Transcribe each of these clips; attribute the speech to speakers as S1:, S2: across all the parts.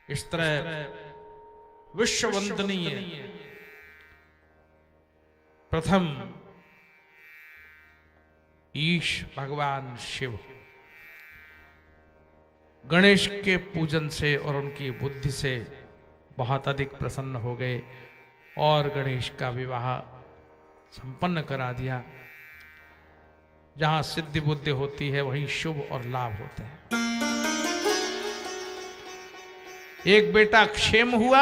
S1: इस तरह विश्व वंदनीय प्रथम ईश भगवान शिव गणेश के पूजन से और उनकी बुद्धि से बहुत अधिक प्रसन्न हो गए और गणेश का विवाह संपन्न करा दिया। जहां सिद्धि बुद्धि होती है वहीं शुभ और लाभ होते हैं। एक बेटा क्षेम हुआ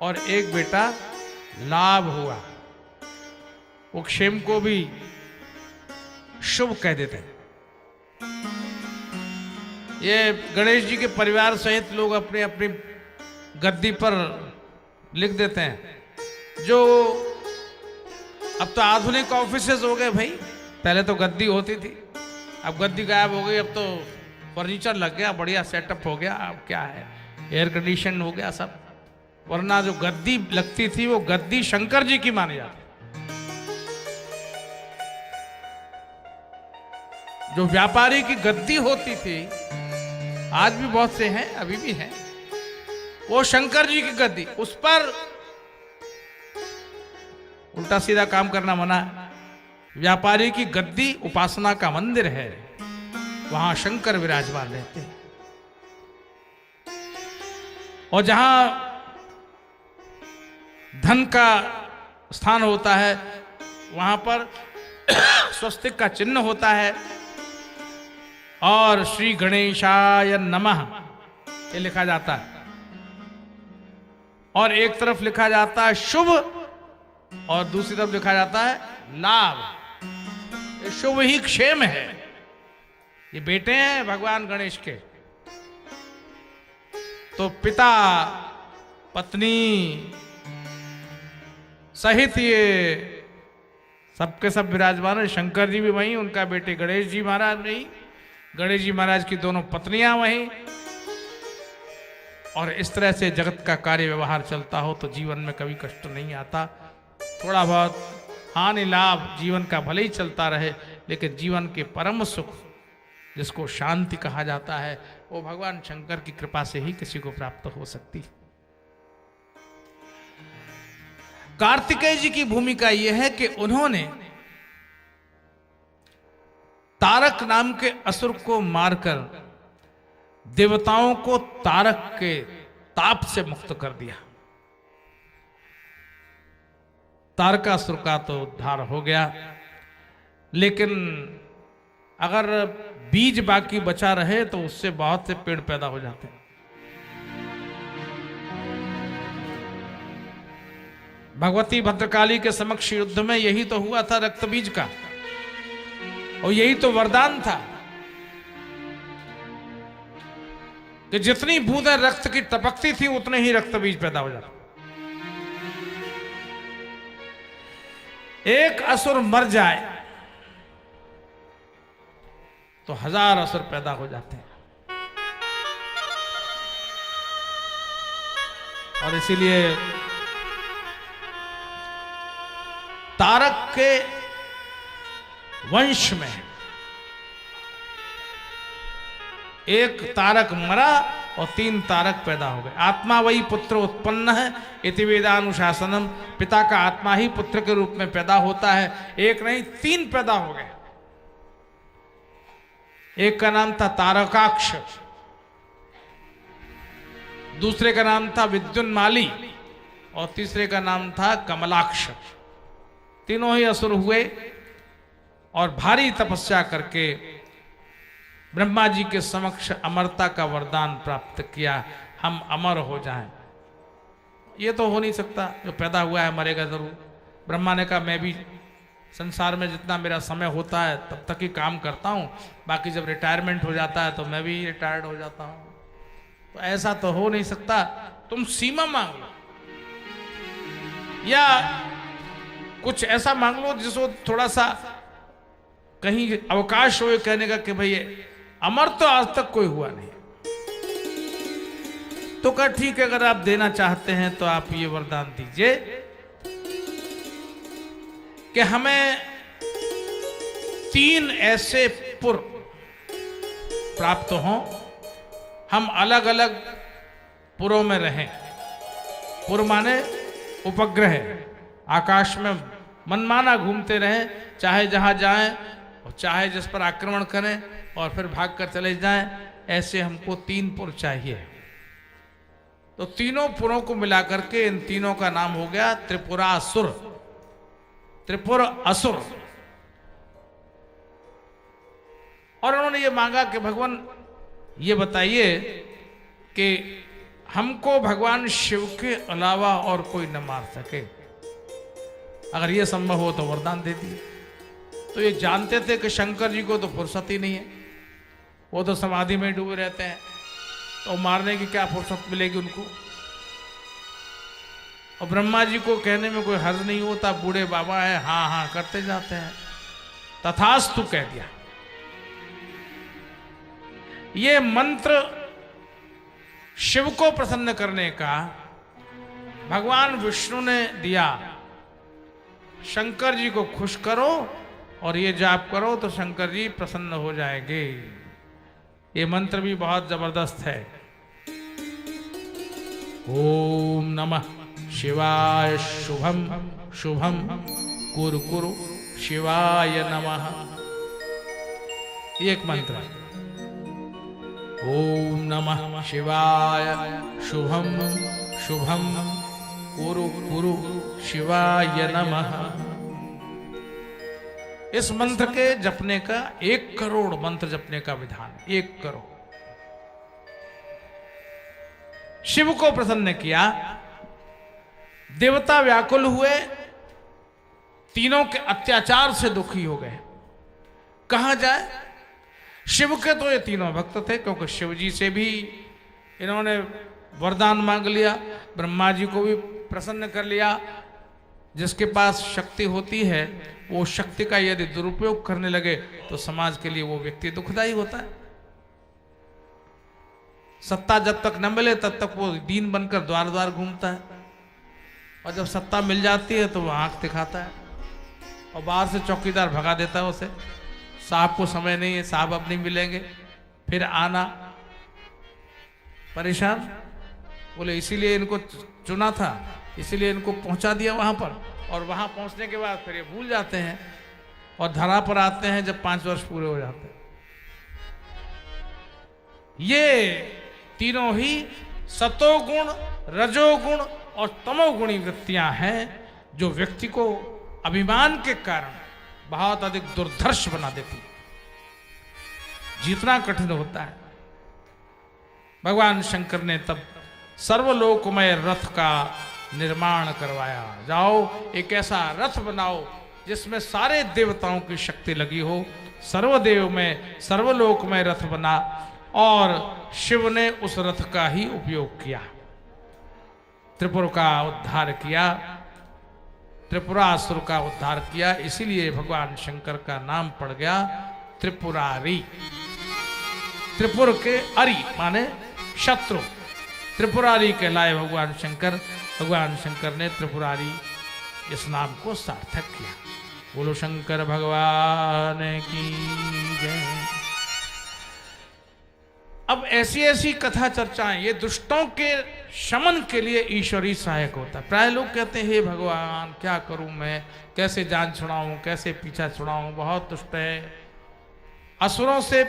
S1: और एक बेटा लाभ हुआ। वो क्षेम को भी शुभ कह देते हैं। ये गणेश जी के परिवार सहित लोग अपने अपनी गद्दी पर लिख देते हैं। जो अब तो आधुनिक ऑफिसेज हो गए भाई, पहले तो गद्दी होती थी, अब गद्दी गायब हो गई, अब तो फर्नीचर लग गया, बढ़िया सेटअप हो गया। अब क्या है, एयर कंडीशन हो गया सब। वरना जो गद्दी लगती थी वो गद्दी शंकर जी की मानी जाती। जो व्यापारी की गद्दी होती थी, आज भी बहुत से हैं, अभी भी हैं, वो शंकर जी की गद्दी, उस पर उल्टा सीधा काम करना मना है। व्यापारी की गद्दी उपासना का मंदिर है, वहां शंकर विराजमान रहते हैं। और जहां धन का स्थान होता है वहां पर स्वस्तिक का चिन्ह होता है और श्री गणेशाय नमः ये लिखा जाता है। और एक तरफ लिखा जाता है शुभ और दूसरी तरफ लिखा जाता है लाभ। ये शुभ ही क्षेम है। ये बेटे हैं भगवान गणेश के, तो पिता पत्नी सहित ये सबके सब विराजमान है। शंकर जी भी वहीं, उनका बेटे गणेश जी महाराज वहीं, गणेश जी महाराज की दोनों पत्नियां वहीं। और इस तरह से जगत का कार्य व्यवहार चलता हो तो जीवन में कभी कष्ट नहीं आता। थोड़ा बहुत हानि लाभ जीवन का भले ही चलता रहे, लेकिन जीवन के परम सुख जिसको शांति कहा जाता है वो भगवान शंकर की कृपा से ही किसी को प्राप्त हो सकती। कार्तिकेय जी की भूमिका यह है कि उन्होंने तारक नाम के असुर को मारकर देवताओं को तारक के ताप से मुक्त कर दिया। तारकासुर का तो उद्धार हो गया, लेकिन अगर बीज बाकी बचा रहे तो उससे बहुत से पेड़ पैदा हो जाते हैं। भगवती भद्रकाली के समक्ष युद्ध में यही तो हुआ था रक्त बीज का, और यही तो वरदान था कि जितनी बूंदें रक्त की टपकती थी उतने ही रक्त बीज पैदा हो जाता। एक असुर मर जाए तो 1000 असुर पैदा हो जाते हैं। और इसीलिए तारक के वंश में एक तारक मरा और 3 तारक पैदा हो गए। आत्मा वही पुत्र उत्पन्न है इति वेदानुशासनम। पिता का आत्मा ही पुत्र के रूप में पैदा होता है। एक नहीं 3 पैदा हो गए। एक का नाम था तारकाक्ष, दूसरे का नाम था विद्युन्माली और तीसरे का नाम था कमलाक्ष। तीनों ही असुर हुए और भारी तपस्या करके ब्रह्मा जी के समक्ष अमरता का वरदान प्राप्त किया, हम अमर हो जाएं। ये तो हो नहीं सकता, जो पैदा हुआ है मरेगा जरूर। ब्रह्मा ने कहा मैं भी संसार में जितना मेरा समय होता है तब तक ही काम करता हूँ, बाकी जब रिटायरमेंट हो जाता है तो मैं भी रिटायर्ड हो जाता हूँ। तो ऐसा तो हो नहीं सकता, तुम सीमा मांग लो या कुछ ऐसा मांग लो जिसको थोड़ा सा कहीं अवकाश हो कहने का कि भाई अमर तो आज तक कोई हुआ नहीं। तो कहा ठीक है, अगर आप देना चाहते हैं तो आप ये वरदान दीजिए कि हमें 3 ऐसे पुत्र प्राप्त हों, हम अलग अलग पुरों में रहें। पुर माने उपग्रह, आकाश में मनमाना घूमते रहें, चाहे जहां जाएं और चाहे जिस पर आक्रमण करें और फिर भागकर चले जाएं। ऐसे हमको 3 पुर चाहिए। तो तीनों पुरों को मिलाकर के इन तीनों का नाम हो गया त्रिपुरासुर, त्रिपुर असुर। और उन्होंने ये मांगा कि भगवान ये बताइए कि हमको भगवान शिव के अलावा और कोई न मार सके, अगर ये संभव हो तो वरदान दे दिए। तो ये जानते थे कि शंकर जी को तो फुर्सत ही नहीं है, वो तो समाधि में डूबे रहते हैं, तो मारने की क्या फुर्सत मिलेगी उनको। और ब्रह्मा जी को कहने में कोई हर्ज नहीं होता, बूढ़े बाबा है, हाँ हाँ करते जाते हैं। तथास्तु कह दिया। ये मंत्र शिव को प्रसन्न करने का भगवान विष्णु ने दिया। शंकर जी को खुश करो और ये जाप करो तो शंकर जी प्रसन्न हो जाएंगे। ये मंत्र भी बहुत जबरदस्त है। ओम नमः शिवाय शुभम शुभम कुरु कुरु शिवाय नमः, एक मंत्र है। ओम नमः शिवाय शुभम शुभम कुरु कुरु शिवाय नमः। इस मंत्र के जपने का 1 करोड़ मंत्र जपने का विधान, 1 करोड़। शिव को प्रसन्न किया, देवता व्याकुल हुए, तीनों के अत्याचार से दुखी हो गए। कहां जाए? शिव के तो ये तीनों भक्त थे, क्योंकि शिव जी से भी इन्होंने वरदान मांग लिया, ब्रह्मा जी को भी प्रसन्न कर लिया। जिसके पास शक्ति होती है वो शक्ति का यदि दुरुपयोग करने लगे तो समाज के लिए वो व्यक्ति दुखदाई होता है। सत्ता जब तक न मिले तब तक वो दीन बनकर द्वार द्वार घूमता है, और जब सत्ता मिल जाती है तो वो आंख दिखाता है और बाहर से चौकीदार भगा देता है उसे। साहब को समय नहीं है, साहब अब नहीं मिलेंगे, फिर आना परेशान। बोले इसीलिए इनको चुना था, इसीलिए इनको पहुंचा दिया वहां पर, और वहां पहुंचने के बाद फिर ये भूल जाते हैं और धरा पर आते हैं जब 5 वर्ष पूरे हो जाते हैं। ये तीनों ही सतोगुण, रजोगुण और तमोगुणी वृत्तियां हैं जो व्यक्ति को अभिमान के कारण बहुत अधिक दुर्धर्ष बना देती है, जीतना कठिन होता है। भगवान शंकर ने तब सर्वलोकमय रथ का निर्माण करवाया। जाओ एक ऐसा रथ बनाओ जिसमें सारे देवताओं की शक्ति लगी हो। सर्वदेव में सर्वलोक में रथ बना और शिव ने उस रथ का ही उपयोग किया, त्रिपुर का उद्धार किया, त्रिपुरासुर का उद्धार किया। इसीलिए भगवान शंकर का नाम पड़ गया त्रिपुरारी। त्रिपुर के अरि माने शत्रु, त्रिपुरारी कहलाए भगवान शंकर। भगवान शंकर ने त्रिपुरारी इस नाम को सार्थक किया। बोलो शंकर भगवान की जय। अब ऐसी ऐसी कथा चर्चाएं, ये दुष्टों के शमन के लिए ईश्वरी सहायक होता है। प्राय लोग कहते हैं हे भगवान क्या करूं मैं, कैसे जान छुड़ाऊं, कैसे पीछा छुड़ाऊं, बहुत दुष्ट है, असुरों से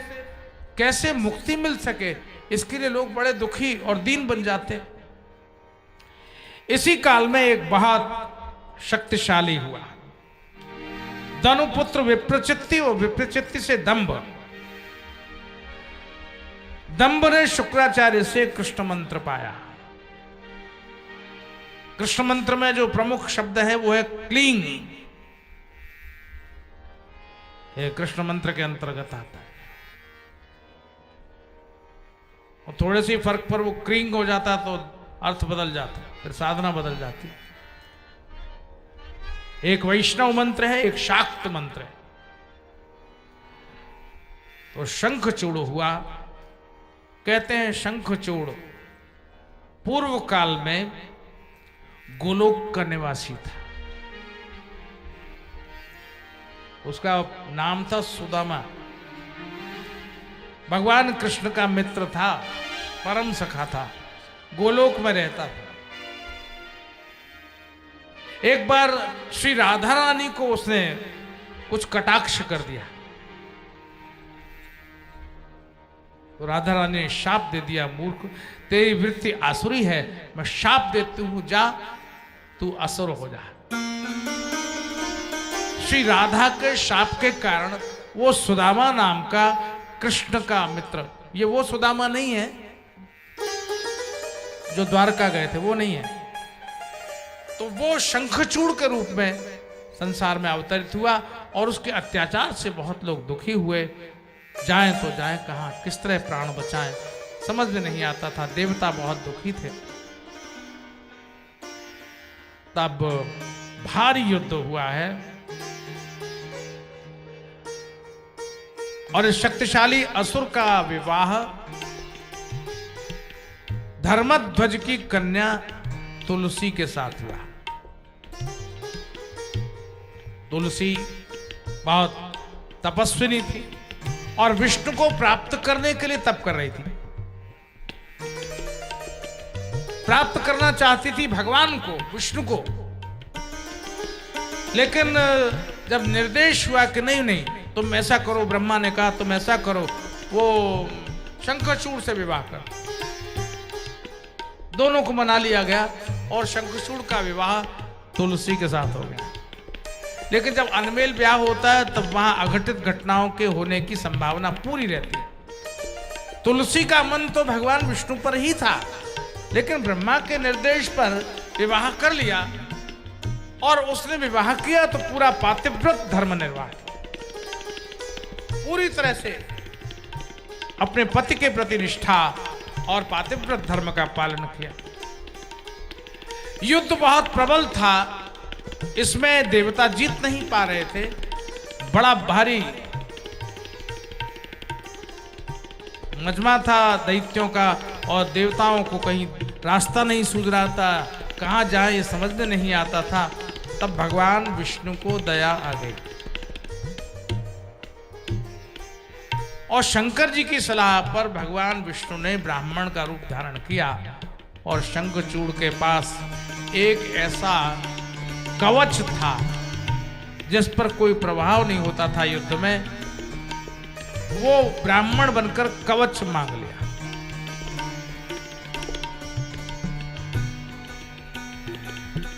S1: कैसे मुक्ति मिल सके, इसके लिए लोग बड़े दुखी और दीन बन जाते। इसी काल में एक बहुत शक्तिशाली हुआ, धनुपुत्र विप्रचित्ति और विप्रचित्ति से दंभ। दंभ ने शुक्राचार्य से कृष्ण मंत्र पाया। कृष्ण मंत्र में जो प्रमुख शब्द है वो है क्लींग। ये कृष्ण मंत्र के अंतर्गत आता है। और थोड़े से फर्क पर वो क्रींग हो जाता तो अर्थ बदल जाता, फिर साधना बदल जाती। एक वैष्णव मंत्र है, एक शाक्त मंत्र है। तो शंखचूड़ हुआ। कहते हैं शंखचूड़ पूर्व काल में गोलोक का निवासी था। उसका नाम था सुदामा। भगवान कृष्ण का मित्र था, परम सखा था। गोलोक में रहता था। एक बार श्री राधा रानी को उसने कुछ कटाक्ष कर दिया, तो राधा रानी ने शाप दे दिया, मूर्ख तेरी वृत्ति आसुरी है, मैं शाप देती हूं, जा तू असुर हो जा। श्री राधा के शाप के कारण वो सुदामा नाम का कृष्ण का मित्र, ये वो सुदामा नहीं है जो द्वारका गए थे, वो नहीं है, तो वो शंखचूड़ के रूप में संसार में अवतरित हुआ और उसके अत्याचार से बहुत लोग दुखी हुए। जाएं तो जाएं कहां, किस तरह प्राण बचाएं, समझ में नहीं आता था। देवता बहुत दुखी थे। तब भारी युद्ध हुआ है और इस शक्तिशाली असुर का विवाह धर्मध्वज की कन्या तुलसी के साथ हुआ। तुलसी बहुत तपस्विनी थी और विष्णु को प्राप्त करने के लिए तप कर रही थी, प्राप्त करना चाहती थी भगवान को, विष्णु को। लेकिन जब निर्देश हुआ कि नहीं नहीं तुम ऐसा करो, ब्रह्मा ने कहा तुम ऐसा करो, वो शंखचूड़ से विवाह कर, दोनों को मना लिया गया और शंखचूड़ का विवाह तुलसी के साथ हो गया। लेकिन जब अनमेल ब्याह होता है तब वहां अघटित घटनाओं के होने की संभावना पूरी रहती है। तुलसी का मन तो भगवान विष्णु पर ही था, लेकिन ब्रह्मा के निर्देश पर विवाह कर लिया और उसने विवाह किया तो पूरा पातिव्रत धर्म निर्वाह किया, पूरी तरह से अपने पति के प्रति निष्ठा और पातिव्रत धर्म का पालन किया। युद्ध बहुत प्रबल था, इसमें देवता जीत नहीं पा रहे थे, बड़ा भारी मजमा था दैत्यों का और देवताओं को कहीं रास्ता नहीं सूझ रहा था, कहां जाए ये समझ में नहीं आता था। तब भगवान विष्णु को दया आ गई और शंकर जी की सलाह पर भगवान विष्णु ने ब्राह्मण का रूप धारण किया और शंखचूड़ के पास एक ऐसा कवच था जिस पर कोई प्रभाव नहीं होता था युद्ध में, वो ब्राह्मण बनकर कवच मांग लिया।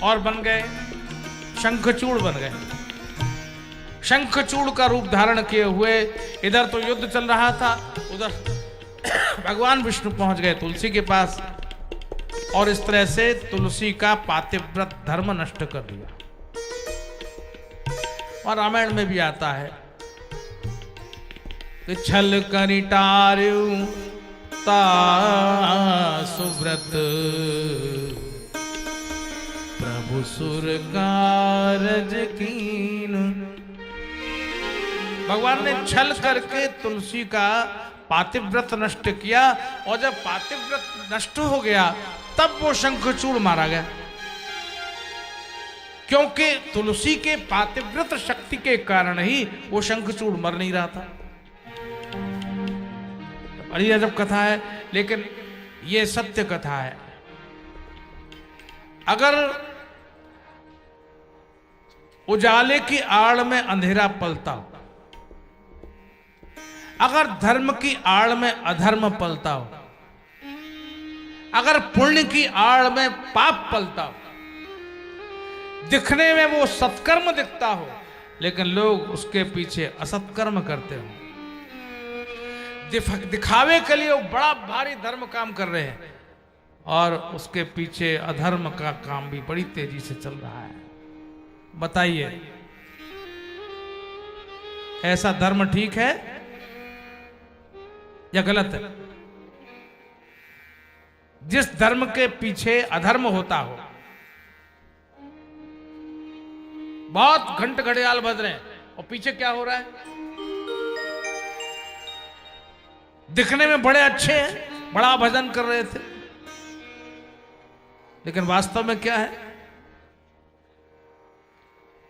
S1: और बन गए, शंखचूड़ बन गए। शंखचूड़ का रूप धारण किए हुए इधर तो युद्ध चल रहा था, उधर भगवान विष्णु पहुंच गए तुलसी के पास और इस तरह से तुलसी का पातिव्रत धर्म नष्ट कर दिया। और रामायण में भी आता है कि छल करि टार्यु ता सुव्रत प्रभु सुर कारज कीन। भगवान ने छल करके तुलसी का पातिव्रत नष्ट किया और जब पातिव्रत नष्ट हो गया तब वो शंखचूड़ मारा गया, क्योंकि तुलसी के पातिव्रत शक्ति के कारण ही वो शंखचूड़ मर नहीं रहा था। बड़ी अजब कथा है, लेकिन ये सत्य कथा है। अगर उजाले की आड़ में अंधेरा पलता, अगर धर्म की आड़ में अधर्म पलता हो, अगर पुण्य की आड़ में पाप पलता हो, दिखने में वो सत्कर्म दिखता हो लेकिन लोग उसके पीछे असत्कर्म करते हो, दिखावे के लिए वो बड़ा भारी धर्म काम कर रहे हैं और उसके पीछे अधर्म का काम भी बड़ी तेजी से चल रहा है। बताइए ऐसा धर्म ठीक है या गलत है? जिस धर्म के पीछे अधर्म होता हो, बहुत घंट घड़ियाल बज रहे हैं और पीछे क्या हो रहा है? दिखने में बड़े अच्छे हैं, बड़ा भजन कर रहे थे, लेकिन वास्तव में क्या है?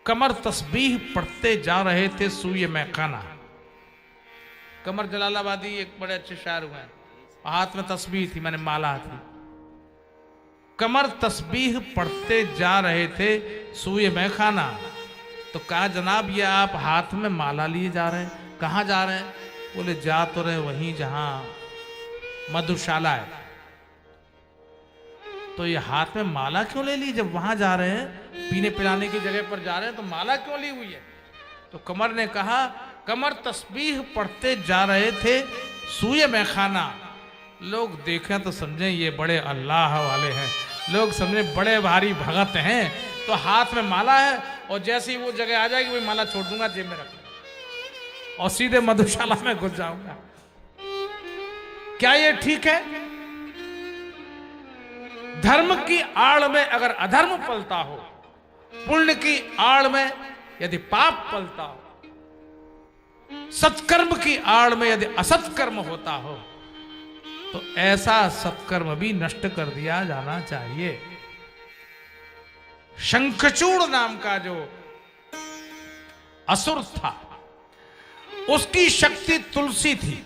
S1: कमर तस्बीह पढ़ते जा रहे थे सूये में खाना। कमर जलालाबादी एक बड़े अच्छे शायर हुए हैं, हाथ में तस्बीह थी, मैंने माला थी, कमर तस्बीह पढ़ते जा रहे थे सूए में खाना। तो कहा जनाब ये आप हाथ में माला लिए जा रहे हैं, कहाँ जा रहे हैं? बोले जा तो रहे वहीं जहां मधुशाला है। तो ये हाथ में माला क्यों ले ली? जब वहां जा रहे हैं, पीने पिलाने की जगह पर जा रहे हैं, तो माला क्यों ली हुई है? तो कमर ने कहा कमर तस्बीह पढ़ते जा रहे थे सूए में खाना। लोग देखें तो समझें ये बड़े अल्लाह वाले हैं, लोग समझें बड़े भारी भगत हैं। तो हाथ में माला है और जैसे ही वो जगह आ जाएगी वही माला छोड़ दूंगा, जेब में रख लूंगा और सीधे मधुशाला में घुस जाऊंगा। क्या ये ठीक है? धर्म की आड़ में अगर अधर्म पलता हो, पुण्य की आड़ में यदि पाप पलता हो, सत्कर्म की आड़ में यदि असत्कर्म होता हो, तो ऐसा सत्कर्म भी नष्ट कर दिया जाना चाहिए। शंखचूड़ नाम का जो असुर था, उसकी शक्ति तुलसी थी।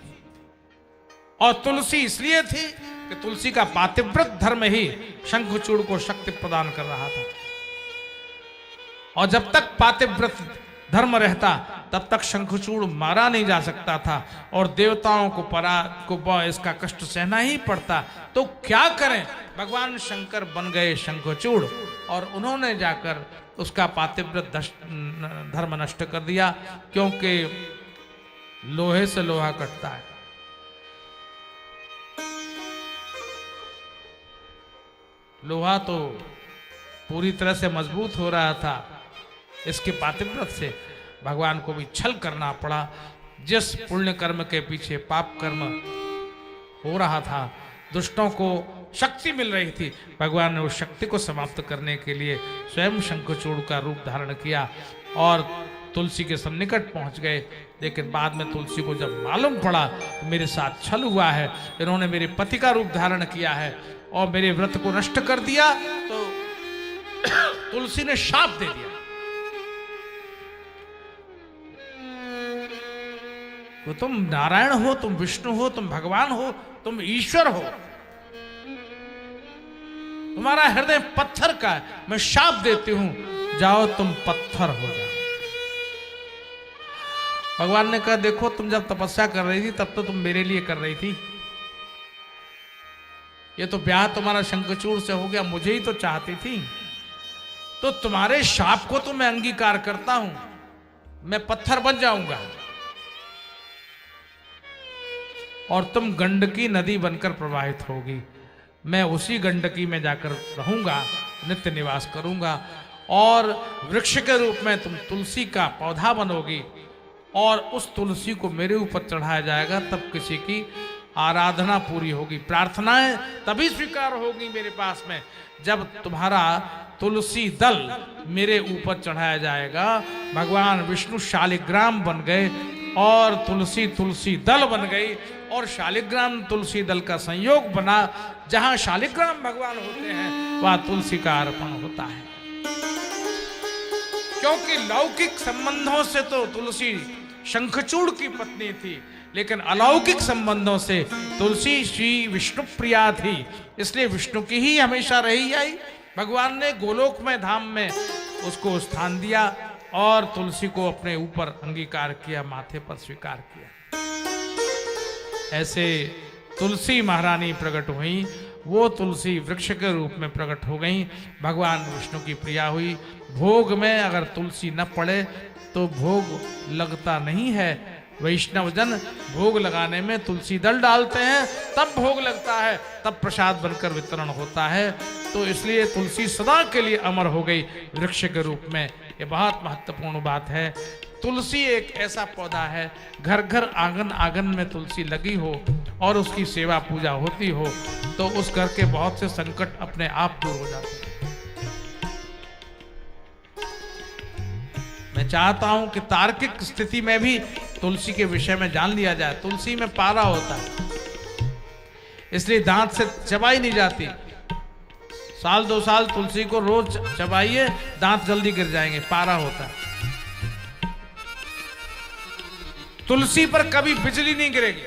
S1: और तुलसी इसलिए थी कि तुलसी का पातिव्रत धर्म ही शंखचूड़ को शक्ति प्रदान कर रहा था। और जब तक पातिव्रत धर्म रहता तब तक शंखचूड़ मारा नहीं जा सकता था और देवताओं को इसका कष्ट सहना ही पड़ता। तो क्या करें? भगवान शंकर बन गए शंखचूड़ और उन्होंने जाकर उसका पातिव्रत धर्म नष्ट कर दिया, क्योंकि लोहे से लोहा कटता है। लोहा तो पूरी तरह से मजबूत हो रहा था, इसके पातिव्रत से भगवान को भी छल करना पड़ा। जिस पुण्य कर्म के पीछे पाप कर्म हो रहा था, दुष्टों को शक्ति मिल रही थी, भगवान ने उस शक्ति को समाप्त करने के लिए स्वयं शंखचूड़ का रूप धारण किया और तुलसी के सन्निकट पहुंच गए। लेकिन बाद में तुलसी को जब मालूम पड़ा मेरे साथ छल हुआ है, इन्होंने मेरे पति का रूप धारण किया है और मेरे व्रत को नष्ट कर दिया, तो तुलसी ने शाप दे दिया। तो तुम नारायण हो, तुम विष्णु हो, तुम भगवान हो, तुम ईश्वर हो, तुम्हारा हृदय पत्थर का है, मैं शाप देती हूं, जाओ तुम पत्थर हो जाओ। भगवान ने कहा देखो तुम जब तपस्या कर रही थी तब तो तुम मेरे लिए कर रही थी, ये तो ब्याह तुम्हारा शंखचूड़ से हो गया, मुझे ही तो चाहती थी, तो तुम्हारे शाप को तो मैं अंगीकार करता हूं, मैं पत्थर बन जाऊंगा और तुम गंडकी नदी बनकर प्रवाहित होगी। मैं उसी गंडकी में जाकर रहूंगा, नित्य निवास करूंगा और वृक्ष के रूप में तुम तुलसी का पौधा बनोगी और उस तुलसी को मेरे ऊपर चढ़ाया जाएगा, तब किसी की आराधना पूरी होगी, प्रार्थनाएं तभी स्वीकार होगी मेरे पास में जब तुम्हारा तुलसी दल मेरे ऊपर चढ़ाया जाएगा। भगवान विष्णु शालिग्राम बन गए और तुलसी दल बन गई और शालिग्राम तुलसी दल का संयोग बना। जहां शालिग्राम भगवान होते हैं वहां तुलसी का अर्पण होता है, क्योंकि लौकिक संबंधों से तो तुलसी शंखचूड़ की पत्नी थी, लेकिन अलौकिक संबंधों से तुलसी श्री विष्णु प्रिया थी, इसलिए विष्णु की ही हमेशा रही आई। भगवान ने गोलोक में धाम में उसको स्थान दिया और तुलसी को अपने ऊपर अंगीकार किया, माथे पर स्वीकार किया। ऐसे तुलसी महारानी प्रकट हुई, वो तुलसी वृक्ष के रूप में प्रकट हो गई, भगवान विष्णु की प्रिया हुई। भोग में अगर तुलसी न पड़े तो भोग लगता नहीं है। वैष्णव जन भोग लगाने में तुलसी दल डालते हैं, तब भोग लगता है, तब प्रसाद बनकर वितरण होता है। तो इसलिए तुलसी सदा के लिए अमर हो गई वृक्ष के रूप में। ये बहुत महत्वपूर्ण बात है। तुलसी एक ऐसा पौधा है, घर घर आंगन आंगन में तुलसी लगी हो और उसकी सेवा पूजा होती हो तो उस घर के बहुत से संकट अपने आप दूर हो जाते हैं। मैं चाहता हूं कि तार्किक स्थिति में भी तुलसी के विषय में जान लिया जाए। तुलसी में पारा होता है, इसलिए दांत से चबाई नहीं जाती। साल 2 साल तुलसी को रोज चबाइए, दांत जल्दी गिर जाएंगे, पारा होता है। तुलसी पर कभी बिजली नहीं गिरेगी।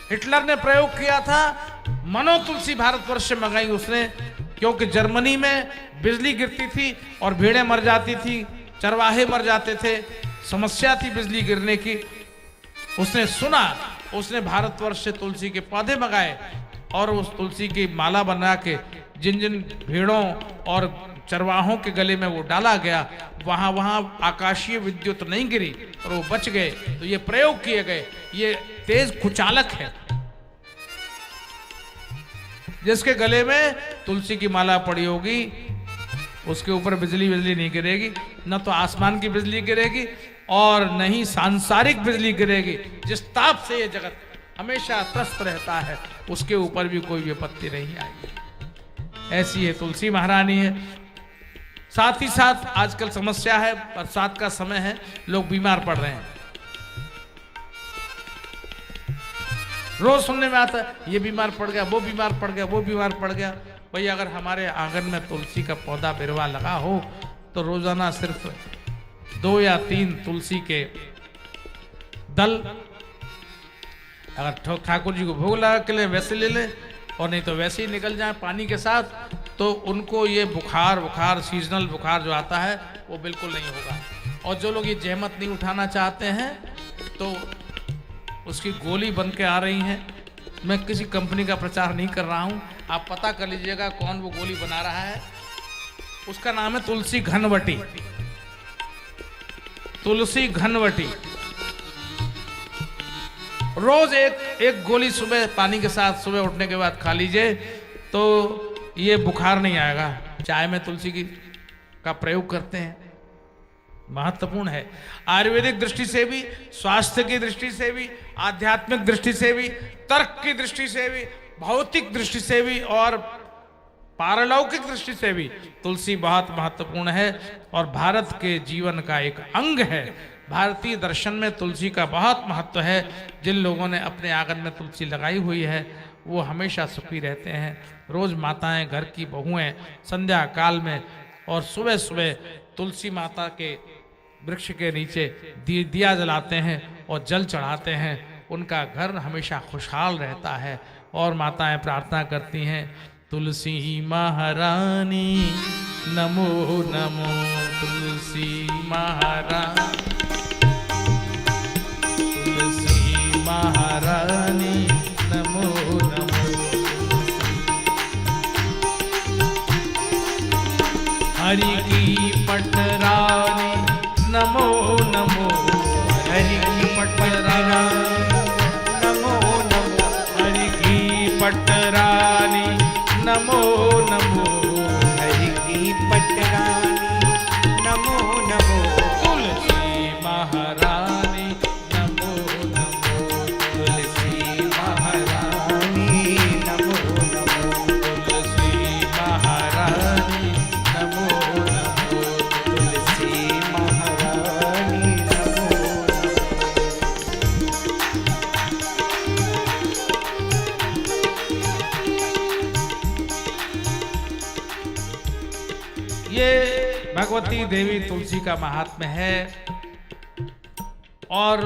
S1: हिटलर ने प्रयोग किया था मनो तुलसी भारतवर्ष से मंगाई उसने, क्योंकि जर्मनी में बिजली गिरती थी और भेड़ें मर जाती थी, चरवाहे मर जाते थे, समस्या थी बिजली गिरने की। उसने सुना, उसने भारतवर्ष से तुलसी के पौधे मंगाए और उस तुलसी की माला बना के जिन जिन भेड़ों और चरवाहों के गले में वो डाला गया, वहां वहां आकाशीय विद्युत नहीं गिरी और वो बच गए। तो ये प्रयोग किए गए, ये तेज कुचालक है। जिसके गले में तुलसी की माला पड़ी होगी उसके ऊपर बिजली नहीं गिरेगी, न तो आसमान की बिजली गिरेगी और न ही सांसारिक बिजली गिरेगी। जिस ताप से ये जगत हमेशा त्रस्त रहता है उसके ऊपर भी कोई विपत्ति नहीं आएगी। ऐसी है तुलसी महारानी है। साथ ही साथ आजकल समस्या है, बरसात का समय है, लोग बीमार पड़ रहे हैं। रोज सुनने में आता है ये बीमार पड़ गया, वो बीमार पड़ गया, वो बीमार पड़ गया। भाई अगर हमारे आंगन में तुलसी का पौधा बिरवा लगा हो तो रोजाना सिर्फ 2 या 3 तुलसी के दल अगर ठाकुर जी को भोग लगा के ले वैसे ले ले, और नहीं तो वैसे ही निकल जाए पानी के साथ, तो उनको ये बुखार सीजनल बुखार जो आता है वो बिल्कुल नहीं होगा। और जो लोग ये जहमत नहीं उठाना चाहते हैं तो उसकी गोली बन के आ रही है। मैं किसी कंपनी का प्रचार नहीं कर रहा हूं, आप पता कर लीजिएगा कौन वो गोली बना रहा है। उसका नाम है तुलसी घनवटी। तुलसी घनवटी रोज एक गोली सुबह पानी के साथ सुबह उठने के बाद खा लीजिए तो ये बुखार नहीं आएगा। चाय में तुलसी का प्रयोग करते हैं, महत्वपूर्ण है। आयुर्वेदिक दृष्टि से भी, स्वास्थ्य की दृष्टि से भी, आध्यात्मिक दृष्टि से भी, तर्क की दृष्टि से भी, भौतिक दृष्टि से भी और पारलौकिक दृष्टि से भी तुलसी बहुत महत्वपूर्ण है और भारत के जीवन का एक अंग है। भारतीय दर्शन में तुलसी का बहुत महत्व है। जिन लोगों ने अपने आंगन में तुलसी लगाई हुई है वो हमेशा सुखी रहते हैं। रोज माताएं, घर की बहुएं संध्या काल में और सुबह सुबह तुलसी माता के वृक्ष के नीचे दिया जलाते हैं और जल चढ़ाते हैं। उनका घर हमेशा खुशहाल रहता है। और माताएं प्रार्थना करती हैं, तुलसी महारानी नमो नमो, तुलसी महारानी, तुलसी महारानी नमो नमो। हरि की पटरानी नमो नमो, हरि की पटरानी नमो नमो, हरि की पटरानी नमो नमो,
S2: हरि की पटरानी नमो नमो,
S1: तुलसी महारानी नमो नमो,
S2: तुलसी महारानी नमो नमो,
S1: तुलसी महारानी नमो नमो,
S2: तुलसी महारानी नमो नमो।
S1: ये भगवती देवी तुलसी का महात्म्य है। और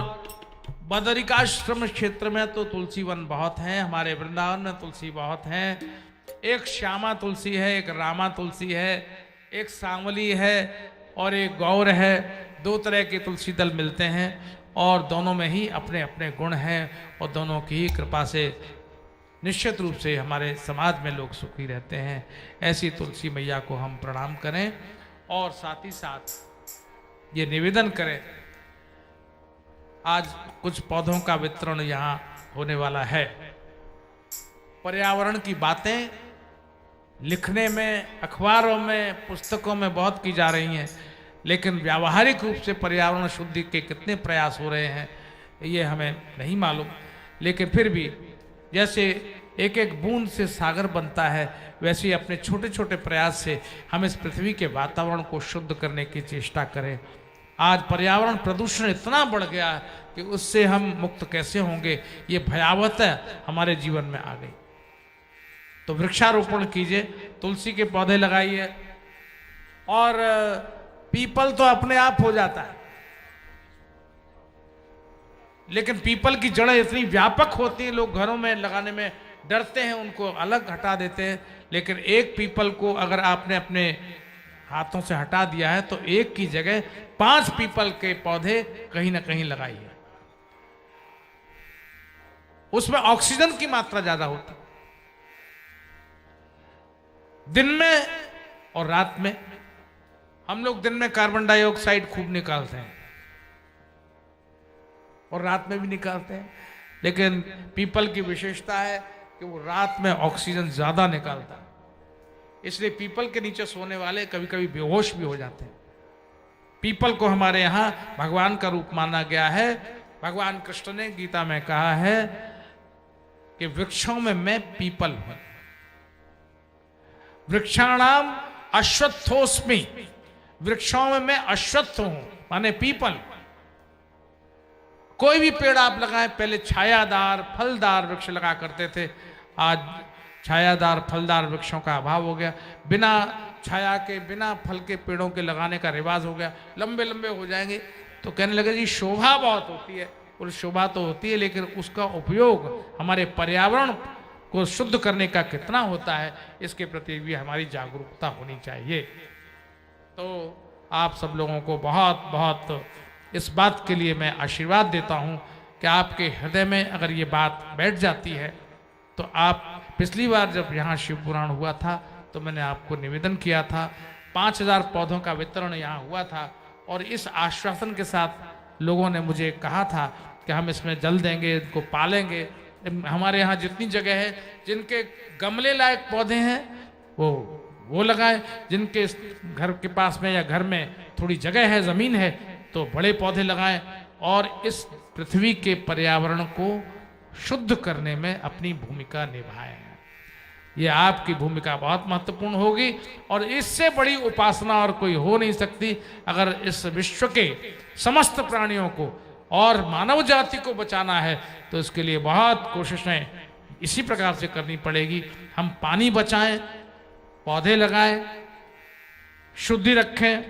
S1: बदरिकाश्रम क्षेत्र में तो तुलसी वन बहुत हैं, हमारे वृंदावन में तुलसी बहुत हैं। एक श्यामा तुलसी है, एक रामा तुलसी है, एक सांवली है और एक गौर है। 2 तरह के तुलसी दल मिलते हैं और दोनों में ही अपने अपने गुण हैं और दोनों की ही कृपा से निश्चित रूप से हमारे समाज में लोग सुखी रहते हैं। ऐसी तुलसी मैया को हम प्रणाम करें और साथ ही साथ ये निवेदन करें, आज कुछ पौधों का वितरण यहाँ होने वाला है। पर्यावरण की बातें लिखने में, अखबारों में, पुस्तकों में बहुत की जा रही हैं, लेकिन व्यावहारिक रूप से पर्यावरण शुद्धि के कितने प्रयास हो रहे हैं ये हमें नहीं मालूम। लेकिन फिर भी जैसे एक एक बूंद से सागर बनता है, वैसे ही अपने छोटे छोटे प्रयास से हम इस पृथ्वी के वातावरण को शुद्ध करने की चेष्टा करें। आज पर्यावरण प्रदूषण इतना बढ़ गया कि उससे हम मुक्त कैसे होंगे, ये भयावहता हमारे जीवन में आ गई। तो वृक्षारोपण कीजिए, तुलसी के पौधे लगाइए। और पीपल तो अपने आप हो जाता है, लेकिन पीपल की जड़ें इतनी व्यापक होती हैं, लोग घरों में लगाने में डरते हैं उनको अलग हटा देते हैं, लेकिन एक पीपल को अगर आपने अपने हाथों से हटा दिया है तो एक की जगह 5 पीपल के पौधे कहीं ना कहीं लगाइए। उसमें ऑक्सीजन की मात्रा ज्यादा होती, दिन में और रात में। हम लोग दिन में कार्बन डाइऑक्साइड खूब निकालते हैं और रात में भी निकालते हैं, लेकिन पीपल की विशेषता है कि वो रात में ऑक्सीजन ज्यादा निकालता है, इसलिए पीपल के नीचे सोने वाले कभी कभी बेहोश भी हो जाते हैं। पीपल को हमारे यहां भगवान का रूप माना गया है। भगवान कृष्ण ने गीता में कहा है कि वृक्षों में मैं पीपल हूं, वृक्षाणाम अश्वत्थोस्मि, वृक्षों में मैं अश्वत्थ हूं, माने पीपल। कोई भी पेड़ आप लगाएं, पहले छायादार फलदार वृक्ष लगा करते थे, आज छायादार फलदार वृक्षों का अभाव हो गया। बिना छाया के बिना फल के पेड़ों के लगाने का रिवाज हो गया, लंबे लंबे हो जाएंगे तो कहने लगे जी शोभा बहुत होती है। और शोभा तो होती है, लेकिन उसका उपयोग हमारे पर्यावरण को शुद्ध करने का कितना होता है, इसके प्रति भी हमारी जागरूकता होनी चाहिए। तो आप सब लोगों को बहुत बहुत इस बात के लिए मैं आशीर्वाद देता हूं कि आपके हृदय में अगर ये बात बैठ जाती है तो आप, पिछली बार जब यहाँ शिव पुराण हुआ था तो मैंने आपको निवेदन किया था, 5000 पौधों का वितरण यहाँ हुआ था और इस आश्वासन के साथ लोगों ने मुझे कहा था कि हम इसमें जल देंगे, इनको पालेंगे। हमारे यहाँ जितनी जगह है, जिनके गमले लायक पौधे हैं वो लगाएं, जिनके घर के पास में या घर में थोड़ी जगह है, जमीन है, तो बड़े पौधे लगाएं और इस पृथ्वी के पर्यावरण को शुद्ध करने में अपनी भूमिका निभाएं। ये आपकी भूमिका बहुत महत्वपूर्ण होगी और इससे बड़ी उपासना और कोई हो नहीं सकती। अगर इस विश्व के समस्त प्राणियों को और मानव जाति को बचाना है तो इसके लिए बहुत कोशिशें इसी प्रकार से करनी पड़ेगी। हम पानी बचाएं, पौधे लगाएं, शुद्धि रखें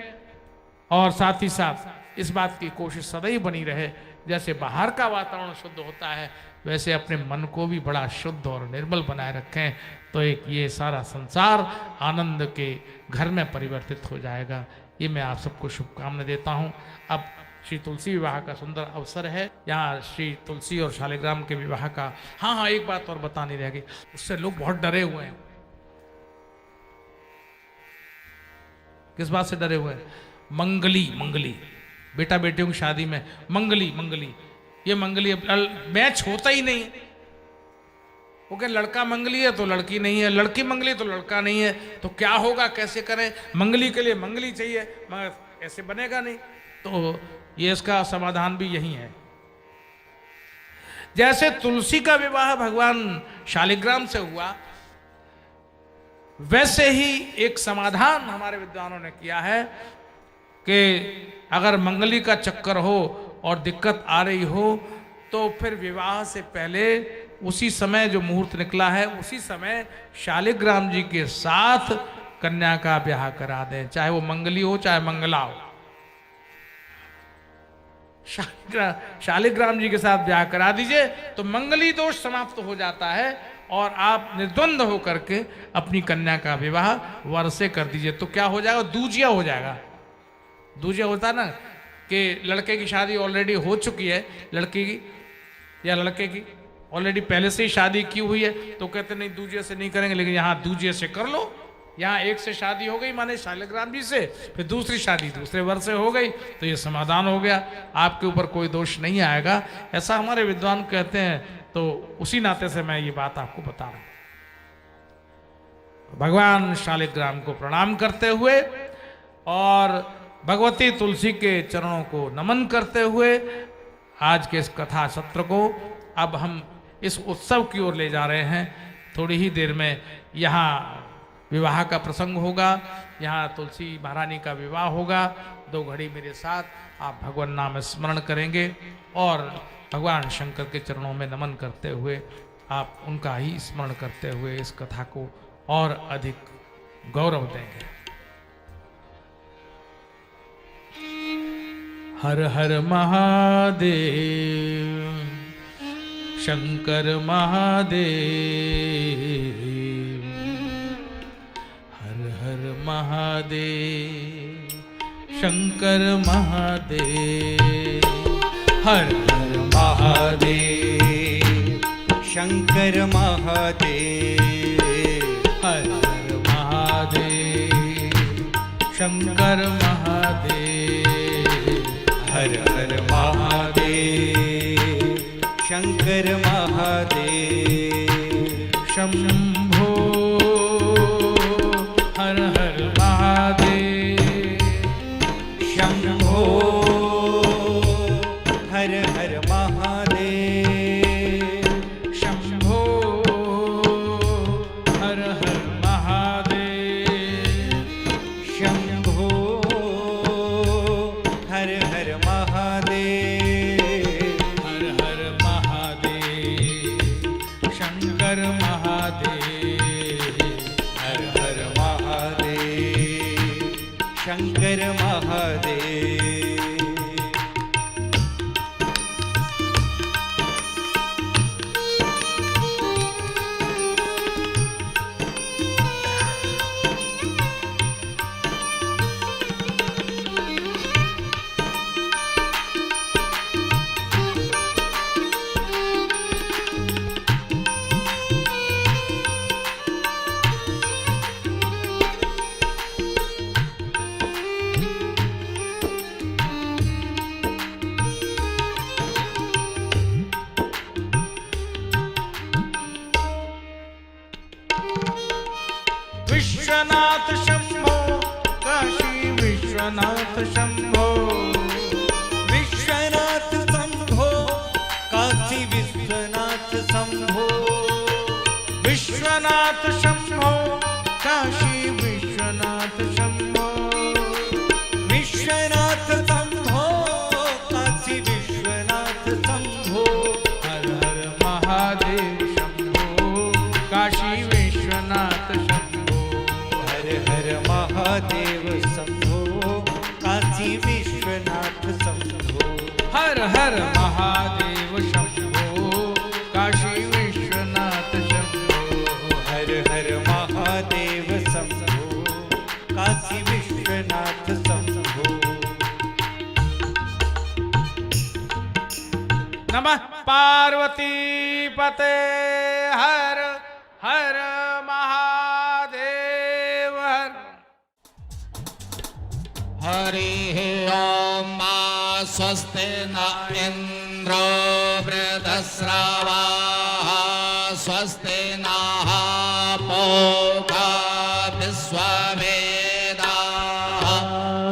S1: और साथ ही साथ इस बात की कोशिश सदैव बनी रहे, जैसे बाहर का वातावरण शुद्ध होता है वैसे अपने मन को भी बड़ा शुद्ध और निर्मल बनाए रखें, तो एक ये सारा संसार आनंद के घर में परिवर्तित हो जाएगा। ये मैं आप सबको शुभकामना देता हूँ। अब श्री तुलसी विवाह का सुंदर अवसर है, यहाँ श्री तुलसी और शालिग्राम के विवाह का। हाँ, एक बात और बतानी रह गई, उससे लोग बहुत डरे हुए हैं। किस बात से डरे हुए हैं? मंगली बेटा बेटियों की शादी में मंगली, ये मंगली मैच होता ही नहीं। वो कहे लड़का मंगली है तो लड़की नहीं है, लड़की मंगली तो लड़का नहीं है, तो क्या होगा, कैसे करें? मंगली के लिए मंगली चाहिए, मगर ऐसे बनेगा नहीं। तो ये इसका समाधान भी यही है। जैसे तुलसी का विवाह भगवान शालिग्राम से हुआ, वैसे ही एक समाधान हमारे विद्वानों ने किया है कि अगर मंगली का चक्कर हो और दिक्कत आ रही हो तो फिर विवाह से पहले उसी समय जो मुहूर्त निकला है उसी समय शालिग्राम जी के साथ कन्या का ब्याह करा दें, चाहे वो मंगली हो चाहे मंगला हो। शालिग्राम जी के साथ ब्याह करा दीजिए तो मंगली दोष समाप्त हो जाता है और आप निर्द्वंद होकर के अपनी कन्या का विवाह वर से कर दीजिए। तो क्या हो जाएगा? दूजिया हो जाएगा। दूजिया होता है ना कि लड़के की शादी ऑलरेडी हो चुकी है, लड़की की या लड़के की ऑलरेडी पहले से ही शादी की हुई है, तो कहते नहीं दूजिया से नहीं करेंगे, लेकिन यहाँ दूजिया से कर लो। यहाँ एक से शादी हो गई माने शालिग्राम जी से, फिर दूसरी शादी दूसरे वर से हो गई, तो ये समाधान हो गया, आपके ऊपर कोई दोष नहीं आएगा, ऐसा हमारे विद्वान कहते हैं। तो उसी नाते से मैं ये बात आपको बता रहा हूं। भगवान शालिग्राम को प्रणाम करते हुए और भगवती तुलसी के चरणों को नमन करते हुए आज के इस कथा सत्र को अब हम इस उत्सव की ओर ले जा रहे हैं। थोड़ी ही देर में यहाँ विवाह का प्रसंग होगा, यहाँ तुलसी महारानी का विवाह होगा। 2 घड़ी मेरे साथ आप भगवान नाम स्मरण करेंगे और भगवान शंकर के चरणों में नमन करते हुए आप उनका ही स्मरण करते हुए इस कथा को और अधिक गौरव देंगे। हर हर महादेव शंकर महादेव, हर हर महादेव, शंकर महादेव, हर हर महादेव,
S2: शंकर महादेव,
S1: हर हर महादेव, शंकर महादेव,
S2: हर हर महादेव, शंकर महादेव,
S1: शंभो हर हर महादेव,
S2: शंभो हर हर महादेव,
S1: शंभो हर हर महादेव,
S2: शंभो हर हर महादेव,
S1: हर हर महादेव, शंकर महादेव,
S2: हर हर महादेव, शंकर महादेव।
S1: विश्वनाथ शंभो, काशी विश्वनाथ शंभो,
S2: विश्वनाथ शंभो, काशी विश्वनाथ शंभो,
S1: विश्वनाथ शंभो, काशी विश्वनाथ शंभो,
S2: विश्वनाथ शंभो, काशी विश्वनाथ शंभो,
S1: हर हर महादेव शंभो, काशी विश्वनाथ शंभो,
S2: हर हर महादेव शंभो, काशी विश्वनाथ शंभो,
S1: हर हर महादेव शंभो, काशी विश्वनाथ शंभो,
S2: हर हर महादेव शंभो, काशी विश्वनाथ शंभो।
S1: नमः पार्वती पते, हर हर महादेव, हर
S3: हरिः ॐ मा स्वस्ति न इन्द्रो वृद्धश्रवाः स्वस्ति नः पूषा विश्ववेदाः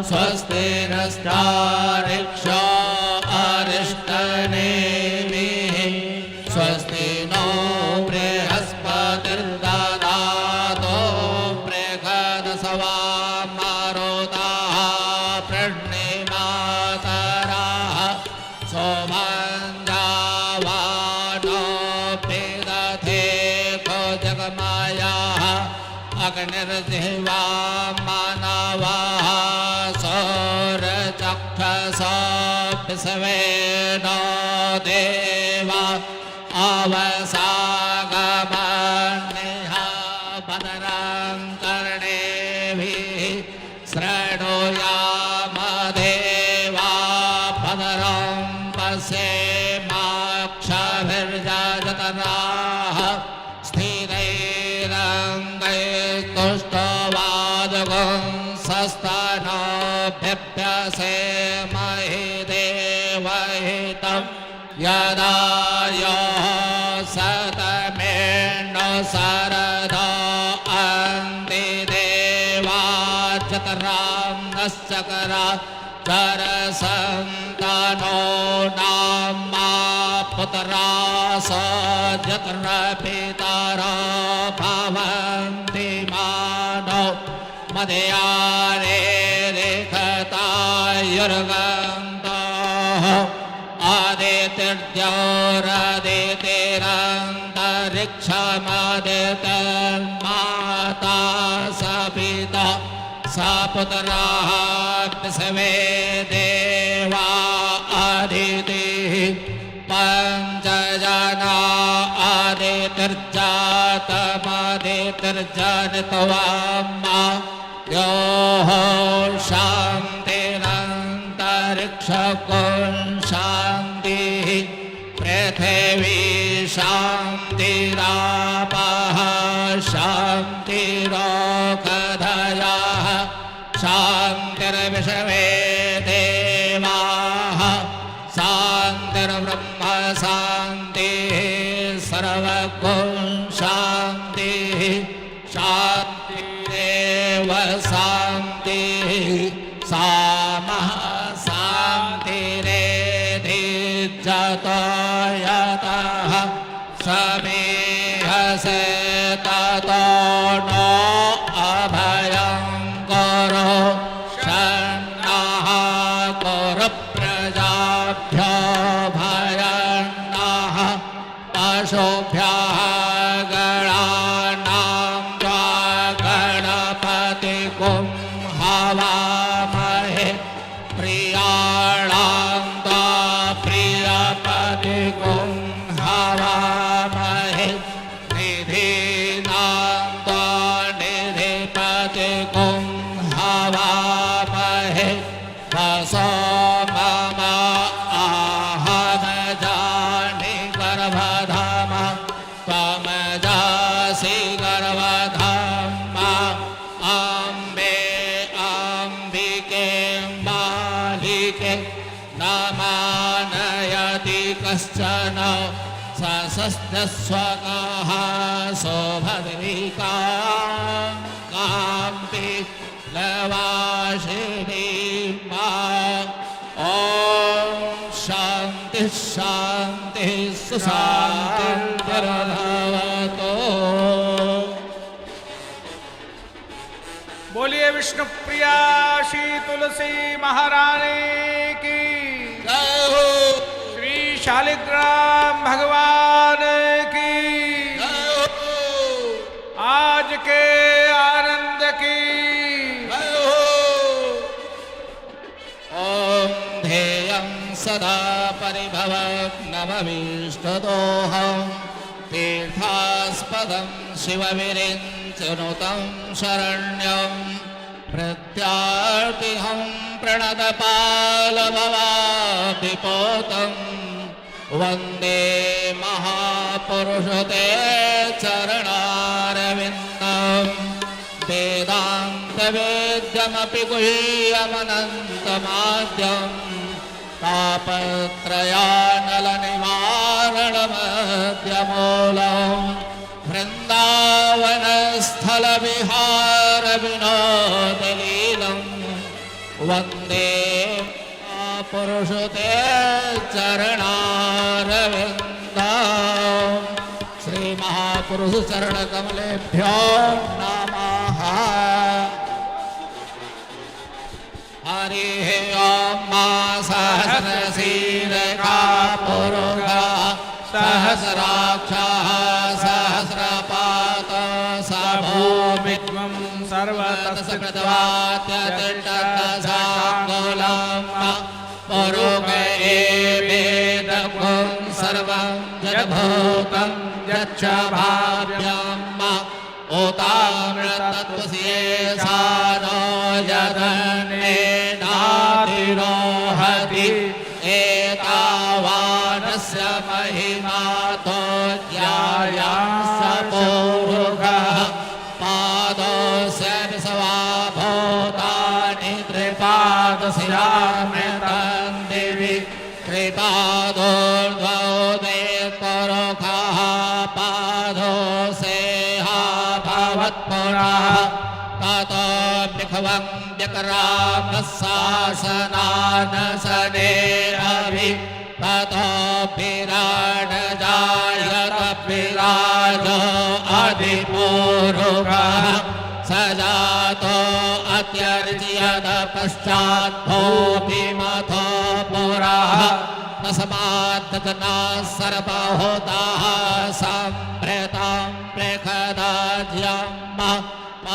S3: स्वस्ति नस्तारिक्षो अरिष्टनेमिः स्वस्ति नो बृहस्पतिर्ददातु बृहदसवां मारुतः प्रणिमातरः सोमञ्जावानोऽपि दधे को जगमायाः अग्निर्जिह्वा मानवः सौरचक्षुषोऽपि सवेनो देवा अवसागमन्यः भद्रं कर्णेभिः शृणुयाम देवा भद्रं पश्येमाक्षभिर्यजतराः स्थिरैरङ्गैस्तुष्टवादगं सस्तनोऽभ्यसेमहि देवहितं यदा यः सतमेण्डो सरदो अन्ति देवा चतरां नश्चकरा तरसन्तनो नामा पुत्रास जत्रपितरो भवन्ति मानो मदयारे रेखतायुर्गन्तः आदित्यर्जोरदितिरन्तरिक्षमदितिर्माता सपिता सपुत्राः सवे देवा अदितिः पञ्चजना तमदितिर्जनितवाम्मा यो शान्तिरन्तरिक्षकुं शान्तिः पृथिवी शान्तिरापः शान्तिरोषधयः शान्तिर्विश्वे देवाः शान्तिर्ब्रह्म शान्तिः सर्वगुण शान्तिः शान्तिरेव शान्तिः सामः शान्तिरेधि जतयतः समेहसे ततो नो अभयं करो षण्णः कुरु प्रजाभ्यो भयन्नः पशुभ्यः गणानां त्वा गणपतिगुं हवामहे प्रियाणां त्वा प्रियपतिगुं हवामहे निधीनां त्वा निधिपतिगुं हवामहे वसो मम आहनजानि गर्भधाम त्वमजासि गर्भधाम अम्बे अम्बिके मालिके न मानयति कश्चन सस्यस्वकः सौभद्रिका काम्पि लवाशिनी मा ॐ शान्ति शान्ति सुशान्तिर्भवतु।
S1: बोलिए विष्णु प्रिया श्री तुलसी महारानी की
S3: जय हो,
S1: श्री शालिग्राम भगवान की
S3: जय हो,
S1: आज के आनंद की
S3: जय हो। ॐ ध्येयं सदा परिभवग्नमभीष्टदोहं तीर्थास्पदं शिवविरिञ्चनुतं शरण्यं प्रत्यार्तिहं प्रणतपालभवाभिपोतं वन्दे महापुरुषते चरणारविन्दं वेदान्तवेद्यमपि गुह्यमनन्तमाद्यं तापत्रयानलनिवारणमध्यमूलं वृन्दावनस्थलविहारविनोदलीलं वन्दे महापुरुषते चरणारविन्दं श्रीमहापुरुषचरणकमलेभ्यो नमः। हरिः ॐ मा सहस्रशीर्षा पुरुषा सहस्राक्षः सहस्रपाद
S1: विद्वं
S3: सर्वतस्कृतवात्यतिष्ठसाङ्गुलं पुरुष एवेदगुं सर्वं यद्भूतं यच्च भाव्यं उतामृतत्वस्येषानो यदन्येनातिरोहति एतावानस्य महिमातो ज्ञायास्य पूरुषः पादोऽस्य विश्वाभूतानि त्रिपादस्यामृतं दिवि त्रिपादोर्ध्वोदे पुरुषः पादोऽस्येहा भवत्पुरः ततो बिखवं व्यक्रामशासनानसने अभि ततो विराडजायत विराजो अधिपूरुषः सजातो अत्यर्ज्यत पश्चाद्भूतिमथो पुरः तस्माद्दत्ना सर्वभूताः सम्प्रेतां प्रेखदाज्यम्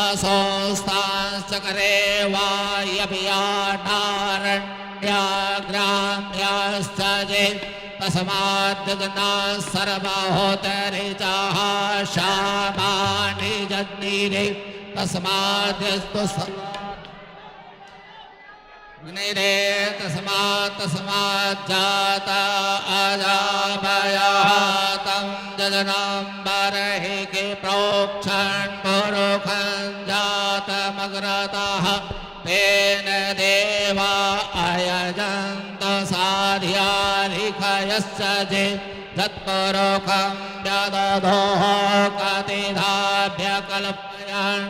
S3: असोस्ताश्चकरे वायव्यानारण्याग्राम्याश्च चेत् तस्माद्दग्ना सर्वहोतरिचाः शामानि जग्निरे तस्माद्यस्तु अग्निरे तस्मात् जाता अजामयः तं जजनं बर्हि के प्रोक्षन् पुरुखं जातमग्रतः तेन देवा अयजन्त साध्यारिखयश्च जे तत्पुरुखं व्यदधोः कतिधाभ्यकल्पयन्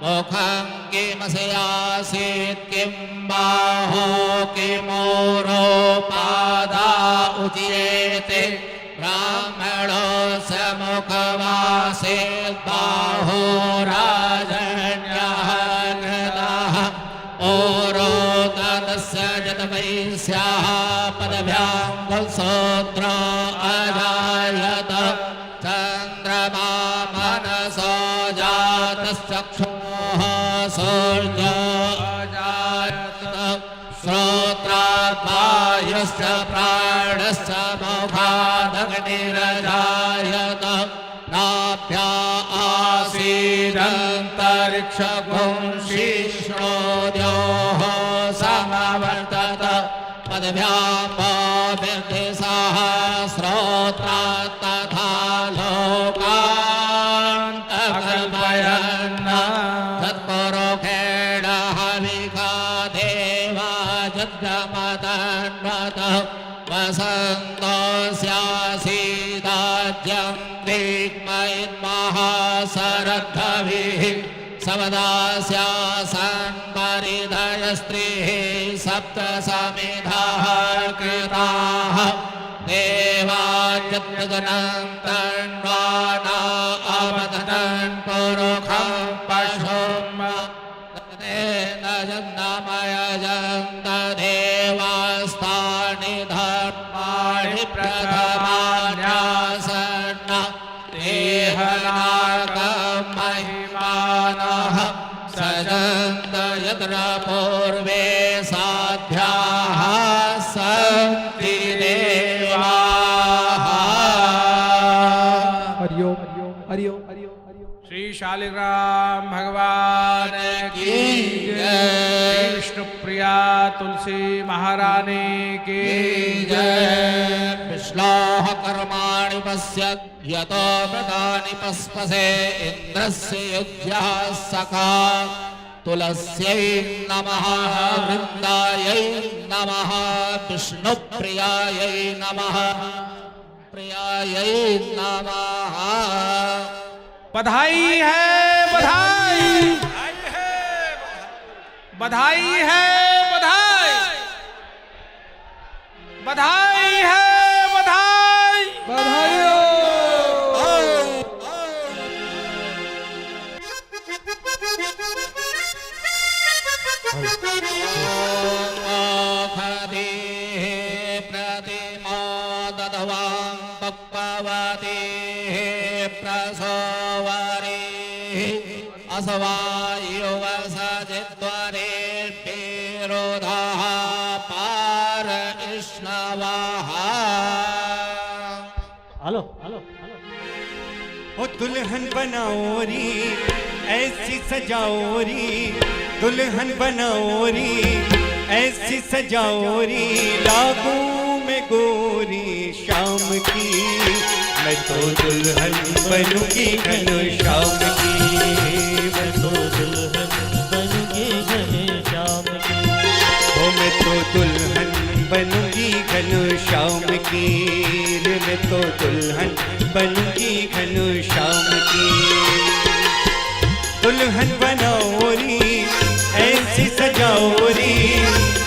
S3: मुखं किमस्यासीत् किं बाहो किमोरो पादा उच्येते ब्राह्मणोऽस्य मुखमासीत् बाहो राजन्यः कृतः ओरो तदस्य जतवैस्याः पदभ्यां वत्सोत्रो अजायत चन्द्रमा मनसो जातश्चक्षुः सूर्यो अजायत श्रोत्रात् वायुश्च प्राणश्च मुखादग्निरजायत नाभ्या आसीदन्तरिक्षगुंशिष्णोद्योः समवर्तत पदभ्यां विद्धिसः श्रोत्रात् तथा लोकान्तकल्पयन् तत्पुरुषेण हविषा देवा जग्मतन्वत वसन्तोऽस्यासीदाज्यं दिग्मयिन्महासरद्धभिः समदास्यासन् परिधयस्त्रीः सप्त समिधाः कृताः देवाजगनं तन्वाना अवदनं पुरुखं पशुम् तेन जन्मयजन्त देवास्तानि धर्माणि प्रथमान्यासन् देहनागं महिमानः सजन्त यत्र पूर्वे साध्याः सन्ति देवाः।
S4: हरिओम हरिओम हरिओम हरिओम
S1: श्री शालिग्राम भगवान की जय। विष्णु प्रिया तुलसी महारानी की जय।
S3: विष्णोः कर्माणि पश्य यतो व्रतानि पस्पसे इन्द्रस्य युज्यः सखा तुलस्यै नमः वृन्दायै नमः विष्णुप्रियायै नमः प्रियायै नमः।
S1: बधाई है बधाई, बधाई है बधाई, बधाई है बधाई,
S4: बधाई
S3: प्रतिमा दधवां पक्ववती प्रसोवरी असवायुवसजिद्वरेर्भिरोधाः पार इष्णवाः।
S4: हेलो हेलो
S2: ओ दुल्हन बनाओ री ऐसी सजाओ री, दुल्हन बनाओ री ऐसी सजाओ री, लागू में गोरी शाम की, मैं तो दुल्हन बनूंगी घनश्याम की, मैं तो दुल्हन बनूंगी घनश्याम की, ओ मैं तो दुल्हन बनूंगी घनश्याम की, मैं तो दुल्हन बनूंगी घनश्याम की। दुल्हन बनाओ री ऐसी सजाओ री,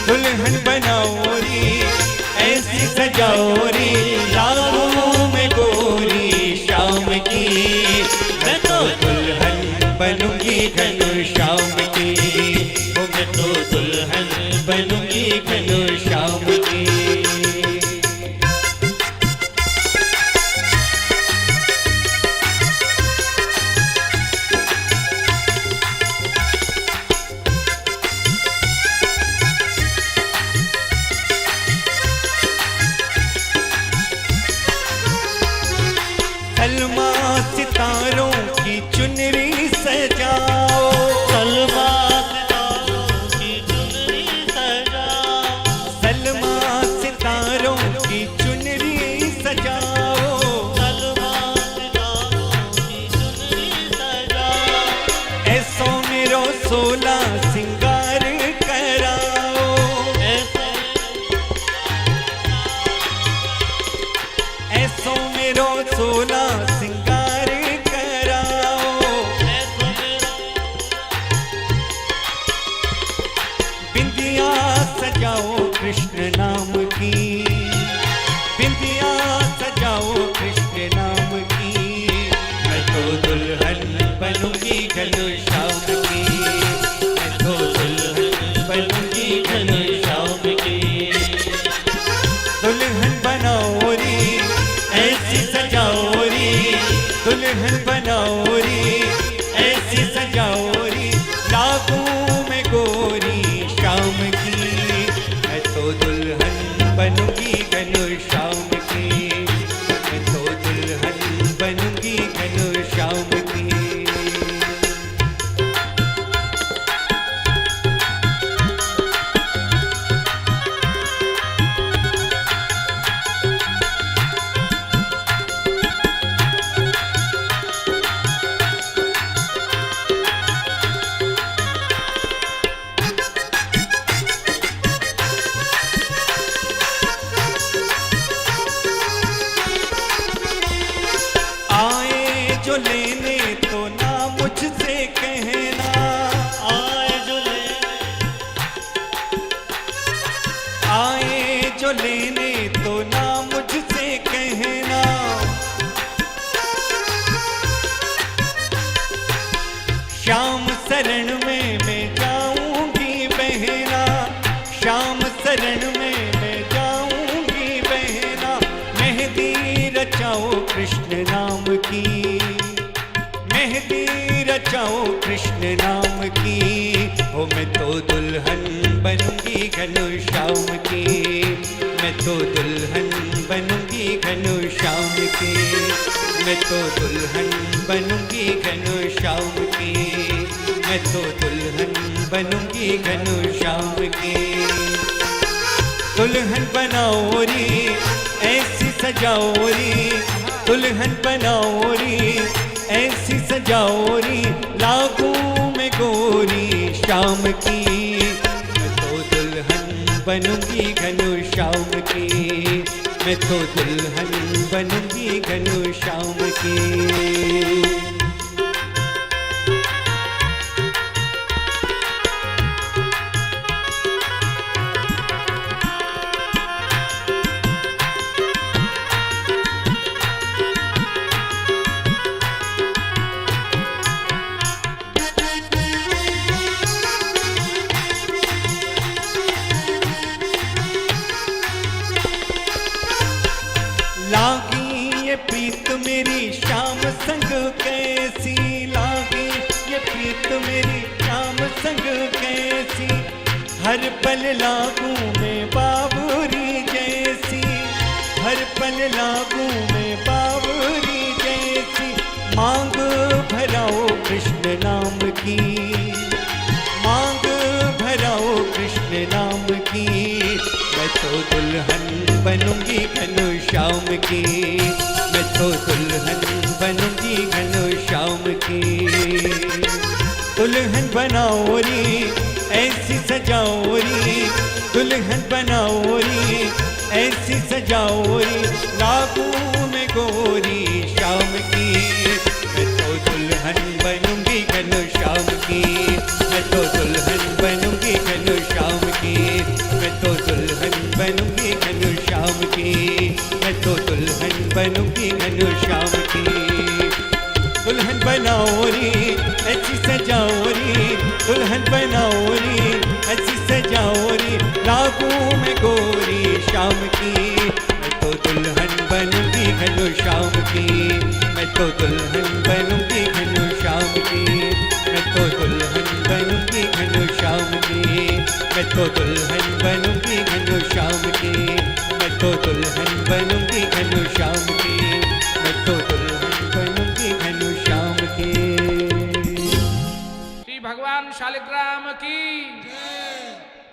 S2: दुल्हन बनाओ री ऐसी सजाओ री, लागू में गोरी शाम की, मैं तो दुल्हन बनूंगी घनश्याम की, ओ मैं तो दुल्हन बनूंगी घनश्याम की। सजाओ,
S5: सलमा सितारों की चुनरी सजाओ,
S2: सलमा सितारों की चुनरी सजाओ,
S5: सलमा सितारों की चुनरी सजाओ,
S2: ऐसो मेरो 16 सिंगार कराओ,
S5: ऐसे
S2: ऐसो मेरो 16 सिंगार कराओ,
S5: ऐसो मेरा
S2: बिंदिया सजाओ कृष्ण नाम की, बिंदिया सजाओ कृष्ण नाम की, मैं तो दुल्हन बनूंगी घनश्याम की, मैं तो दुल्हन बनूंगी घनश्याम की, दुल्हन बनाओ री ऐसी सजाओ री, दुल्हन बनाओ री ऐसी सजाओ री, लागू में गोरी शाम की, मैं तो दुल्हन बनूंगी घनश्याम की, मैं तो दुल्हन बनूंगी घनश्याम की। आए जो लेने तो ना मुझसे कहना,
S5: आए जो लेने
S2: आए जो लेने तो ना मुझसे कहना, श्याम शरण में मैं जाऊंगी बहना, श्याम शरण में मैं जाऊंगी बहना, मेहंदी रचाओ कृष्ण नाम की, मेहंदी रचाओ कृष्ण नाम की, हो मैं तो दुल्हन बनूंगी घनश्याम की, मैं तो दुल्हन बनूंगी घनश्याम की, मैं तो दुल्हन बनूंगी घनश्याम की, मैं तो दुल्हन बनूंगी घनश्याम की, दुल्हन बनाओ री ऐसी सजाओ री, दुल्हन बनाओ री ऐसी सजाओ री, लागू में गोरी शाम की, मैं तो दुल्हन बनूंगी घनश्याम की, मैं तो दुल्हन बनूंगी घनश्याम की। लागी ये प्रीत मेरी श्याम संग कैसी, लागी ये प्रीत मेरी श्याम संग कैसी, हर पल लागू में बाबूरी जैसी, हर पल लागू में बाबूरी जैसी, मांग भराओ कृष्ण नाम की, मांग भराओ कृष्ण नाम की, मैं तो दुल्हन बनूंगी घनश्याम की, मैं तो दुल्हन बनूंगी घनश्याम की, दुल्हन बनाओ री ऐसी सजाओ री, दुल्हन बनाओ री ऐसी सजाओ री, लागू में गोरी शाम की, मैं तो दुल्हन बनूंगी घनश्याम की, मैं तो दुल्हन बनूंगी घनश्याम की, मैं तो दुल्हन बनूंगी घनश्याम की, मैं तो दुल्हन बनूंगी घनश्याम की, दुल्हन बनाओ री ऐसी सजाओ री, दुल्हन बनाओ री ऐसी सजाओ री, लागू में गोरी शाम की, मैं तो दुल्हन बनूंगी घनश्याम की, मैं तो दुल्हन बनूंगी घनश्याम की, मैं तो दुल्हन बनूंगी घनश्याम की, मैं तो दुल्हन बनूंगी घनश्याम की, मैं तो दुल्हन बनूंगी घनश्याम की, मैं तो दुल्हन बनूंगी घनश्याम की।
S1: भगवान शालिग्राम की,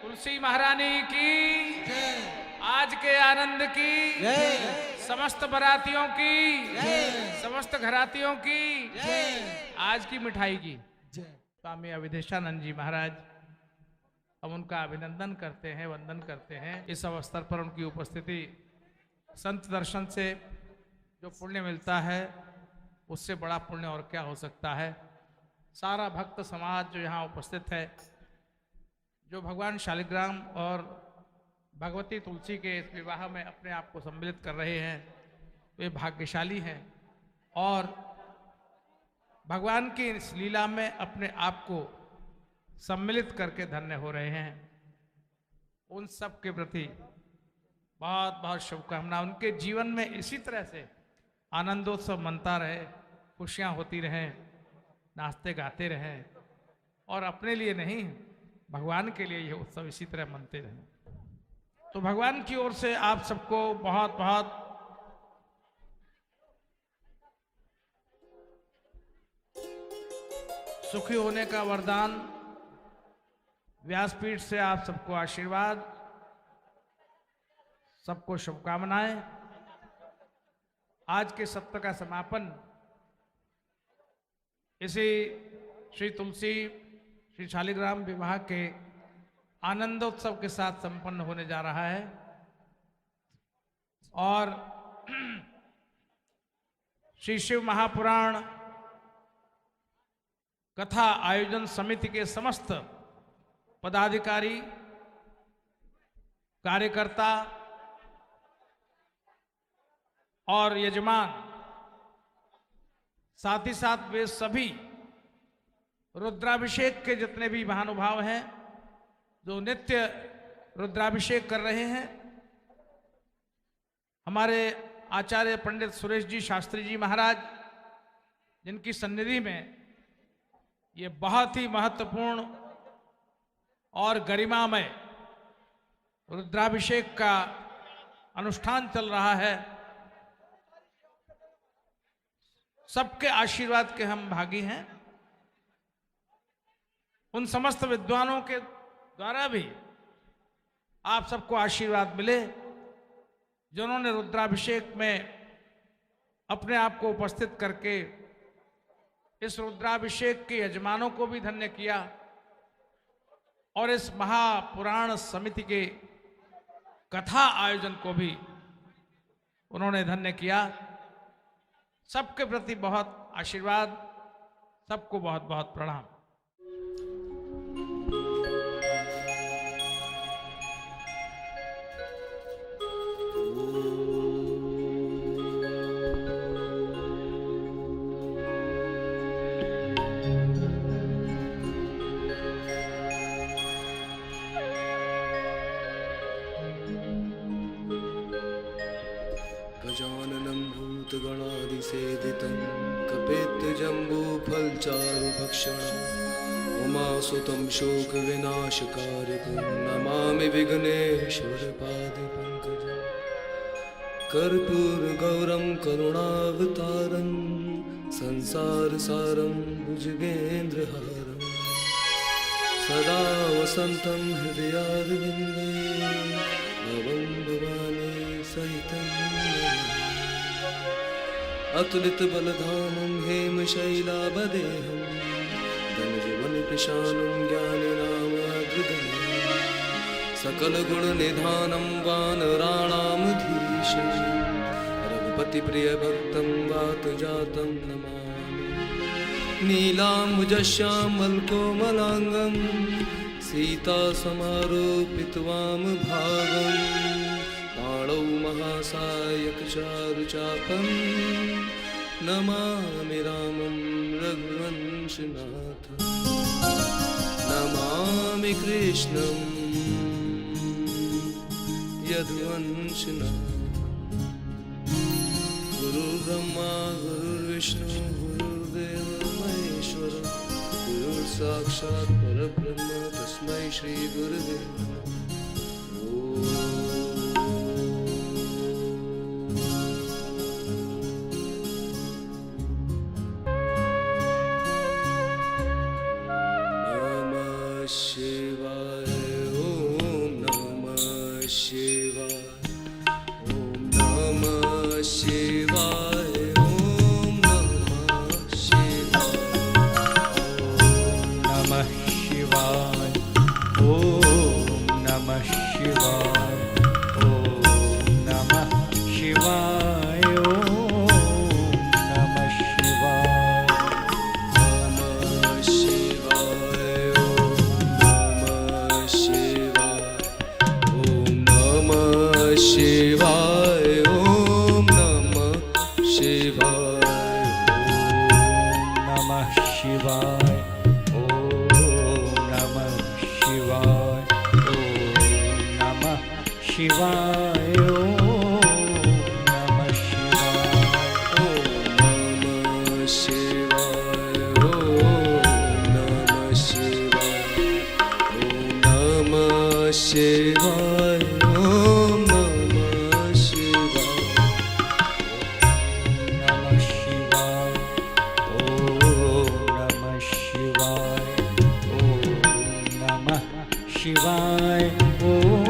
S1: तुलसी महारानी की, आज के आनंद की, समस्त बरातियों की, समस्त घरातियों की, आज की मिठाई की। स्वामी अवधेशानंद जी महाराज, हम उनका अभिनंदन करते हैं, वंदन करते हैं। इस अवसर पर उनकी उपस्थिति, संत दर्शन से जो पुण्य मिलता है उससे बड़ा पुण्य और क्या हो सकता है। सारा भक्त समाज जो यहाँ उपस्थित है, जो भगवान शालिग्राम और भगवती तुलसी के इस विवाह में अपने आप को सम्मिलित कर रहे हैं, वे भाग्यशाली हैं और भगवान की इस लीला में अपने आप को सम्मिलित करके धन्य हो रहे हैं। उन सब के प्रति बहुत बहुत शुभकामना। उनके जीवन में इसी तरह से आनंदोत्सव मनता रहे, खुशियां होती रहें, नाचते गाते रहें और अपने लिए नहीं, भगवान के लिए ये उत्सव इसी तरह मनते रहें। तो भगवान की ओर से आप सबको बहुत बहुत सुखी होने का वरदान, व्यासपीठ से आप सबको आशीर्वाद, सबको शुभकामनाएं। आज के सत्र का समापन इसी श्री तुलसी श्री शालिग्राम विवाह के आनंदोत्सव के साथ संपन्न होने जा रहा है और श्री शिव महापुराण कथा आयोजन समिति के समस्त पदाधिकारी, कार्यकर्ता और यजमान, साथ ही साथ वे सभी रुद्राभिषेक के जितने भी महानुभाव हैं जो नित्य रुद्राभिषेक कर रहे हैं, हमारे आचार्य पंडित सुरेश जी शास्त्री जी महाराज, जिनकी सन्निधि में ये बहुत ही महत्वपूर्ण और गरिमामय रुद्राभिषेक का अनुष्ठान चल रहा है, सबके आशीर्वाद के हम भागी हैं। उन समस्त विद्वानों के द्वारा भी आप सबको आशीर्वाद मिले, जिन्होंने रुद्राभिषेक में अपने आप को उपस्थित करके इस रुद्राभिषेक के यजमानों को भी धन्य किया और इस महापुराण समिति के कथा आयोजन को भी उन्होंने धन्य किया। सबके प्रति बहुत आशीर्वाद, सबको बहुत बहुत प्रणाम।
S6: गजाननं भूतगणादिसेवितं कपित्थजम्बूफलचारुभक्षणम् उमासुतं शोकविनाशकारिकं नमामि विघ्नेश्वरपादपङ्कजम् कर्पूरगौरं करुणावतारं संसारसारं भुजगेन्द्रहारं सदा वसन्तं हृदयारविन्दे भवं भवानी सहितं अतुलितबलधामं हेमशैलावदेहं धनजीवनपिशानं ज्ञानिनामाग्रगण्यं सकलगुणनिधानं वानराणामधीशं रघुपतिप्रियभक्तं वातजातं नमामि नीलाम्बुजश्यामलकोमलाङ्गं सीतासमारोपितवामभागम् पाणौ महासायकचारुचापं नमामि रामं रघुवंशनाथं नमामि कृष्णं यदुवंशनाथं गुरुर्ब्रह्मा गुरुर्विष्णु गुरुर्देवो महेश्वरः गुरुर्साक्षात् परब्रह्म तस्मै श्री गुरुवे नमः। शिवाय ओम नमः शिवाय ओम नमः शिवाय ओम नमः शिवाय
S2: नमः शिवाय ओम नमः शिवाय ओम नमः शिवाय ओम नमः शिवाय
S6: नमः शिवाय ओम नमः शिवाय ओम नमः शिवाय
S2: नमः शिवाय ओम नमः शिवाय ओम नमः शिवाय ओम नमः शिवाय
S6: ओम नमः शिवाय ओम नमः शिवाय
S2: नमः शिवाय ओम नमः शिवाय ओम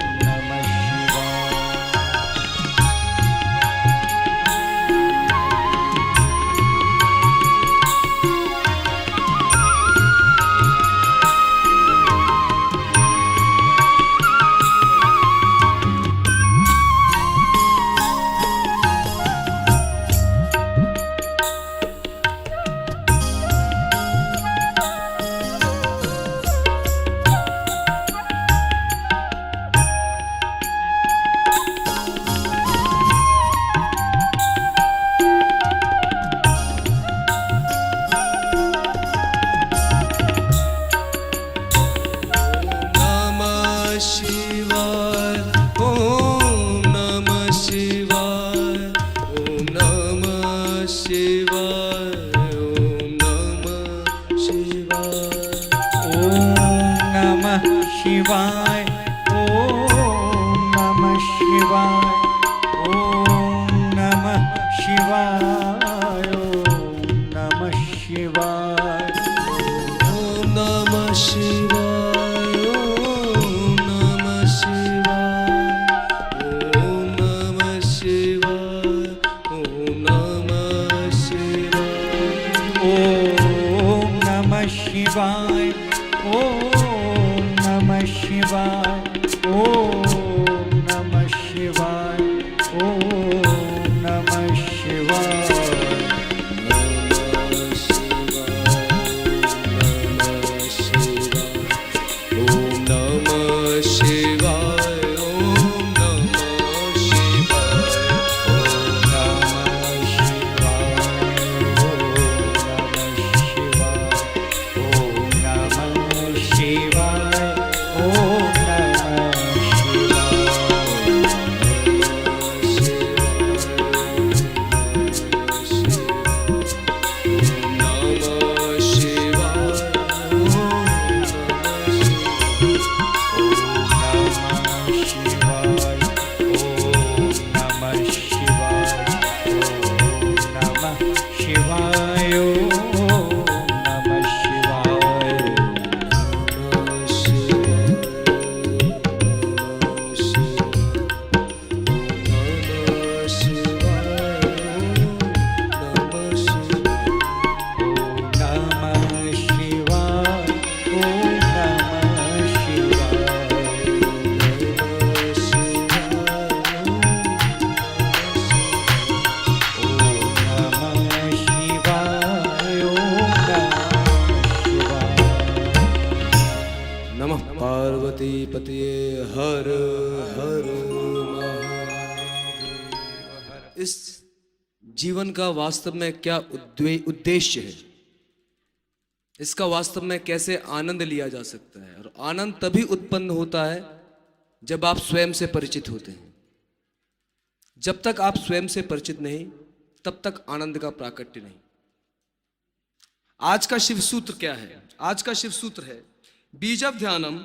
S2: नमः शिवाय ओम नमः शिवाय
S6: नमः शिवाय ओम नमः शिवाय ओम नमः शिवाय ओम नमः शिवाय
S2: ओम नमः शिवाय ओम नमः शिवाय ओम नमः शिवाय ओम नमः शिवाय
S6: ओम नमः शिवाय ओम नमः शिवाय ओम नमः शिवाय ओम नमः शिवाय
S2: ओम नमः शिवाय ओम नमः शिवाय ओम नमः शिवाय
S6: ओम नमः शिवाय ओम नमः शिवाय
S2: ओम नमः शिवाय ओम नमः
S6: पार्वती पतिये हर हर महादेव। इस जीवन का वास्तव में क्या उद्देश्य है, इसका वास्तव में कैसे आनंद लिया जा सकता है। और आनंद तभी उत्पन्न होता है जब आप स्वयं से परिचित होते हैं। जब तक आप स्वयं से परिचित नहीं तब तक आनंद का प्राकट्य नहीं। आज का शिव सूत्र क्या है? आज का शिव सूत्र है बीजव ध्यानम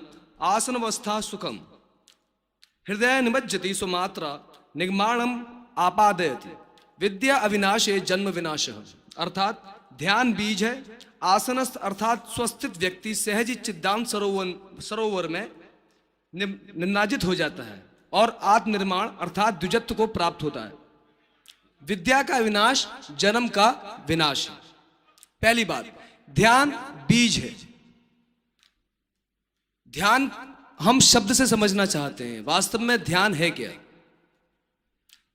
S6: आसनवस्था सुखम हृदय निमज्जति सुमात्रा निगमाणम आपादयति विद्या अविनाशे जन्म विनाशः। अर्थात ध्यान बीज है। आसनस्थ अर्थात स्वस्थित व्यक्ति सहज ही चिद्दांत सरोवर में निमज्जित हो जाता है और आत्मनिर्माण अर्थात द्विजत्व को प्राप्त होता है। विद्या का विनाश जन्म का विनाश है। पहली बात, ध्यान बीज है। ध्यान हम शब्द से समझना चाहते हैं, वास्तव में ध्यान है क्या?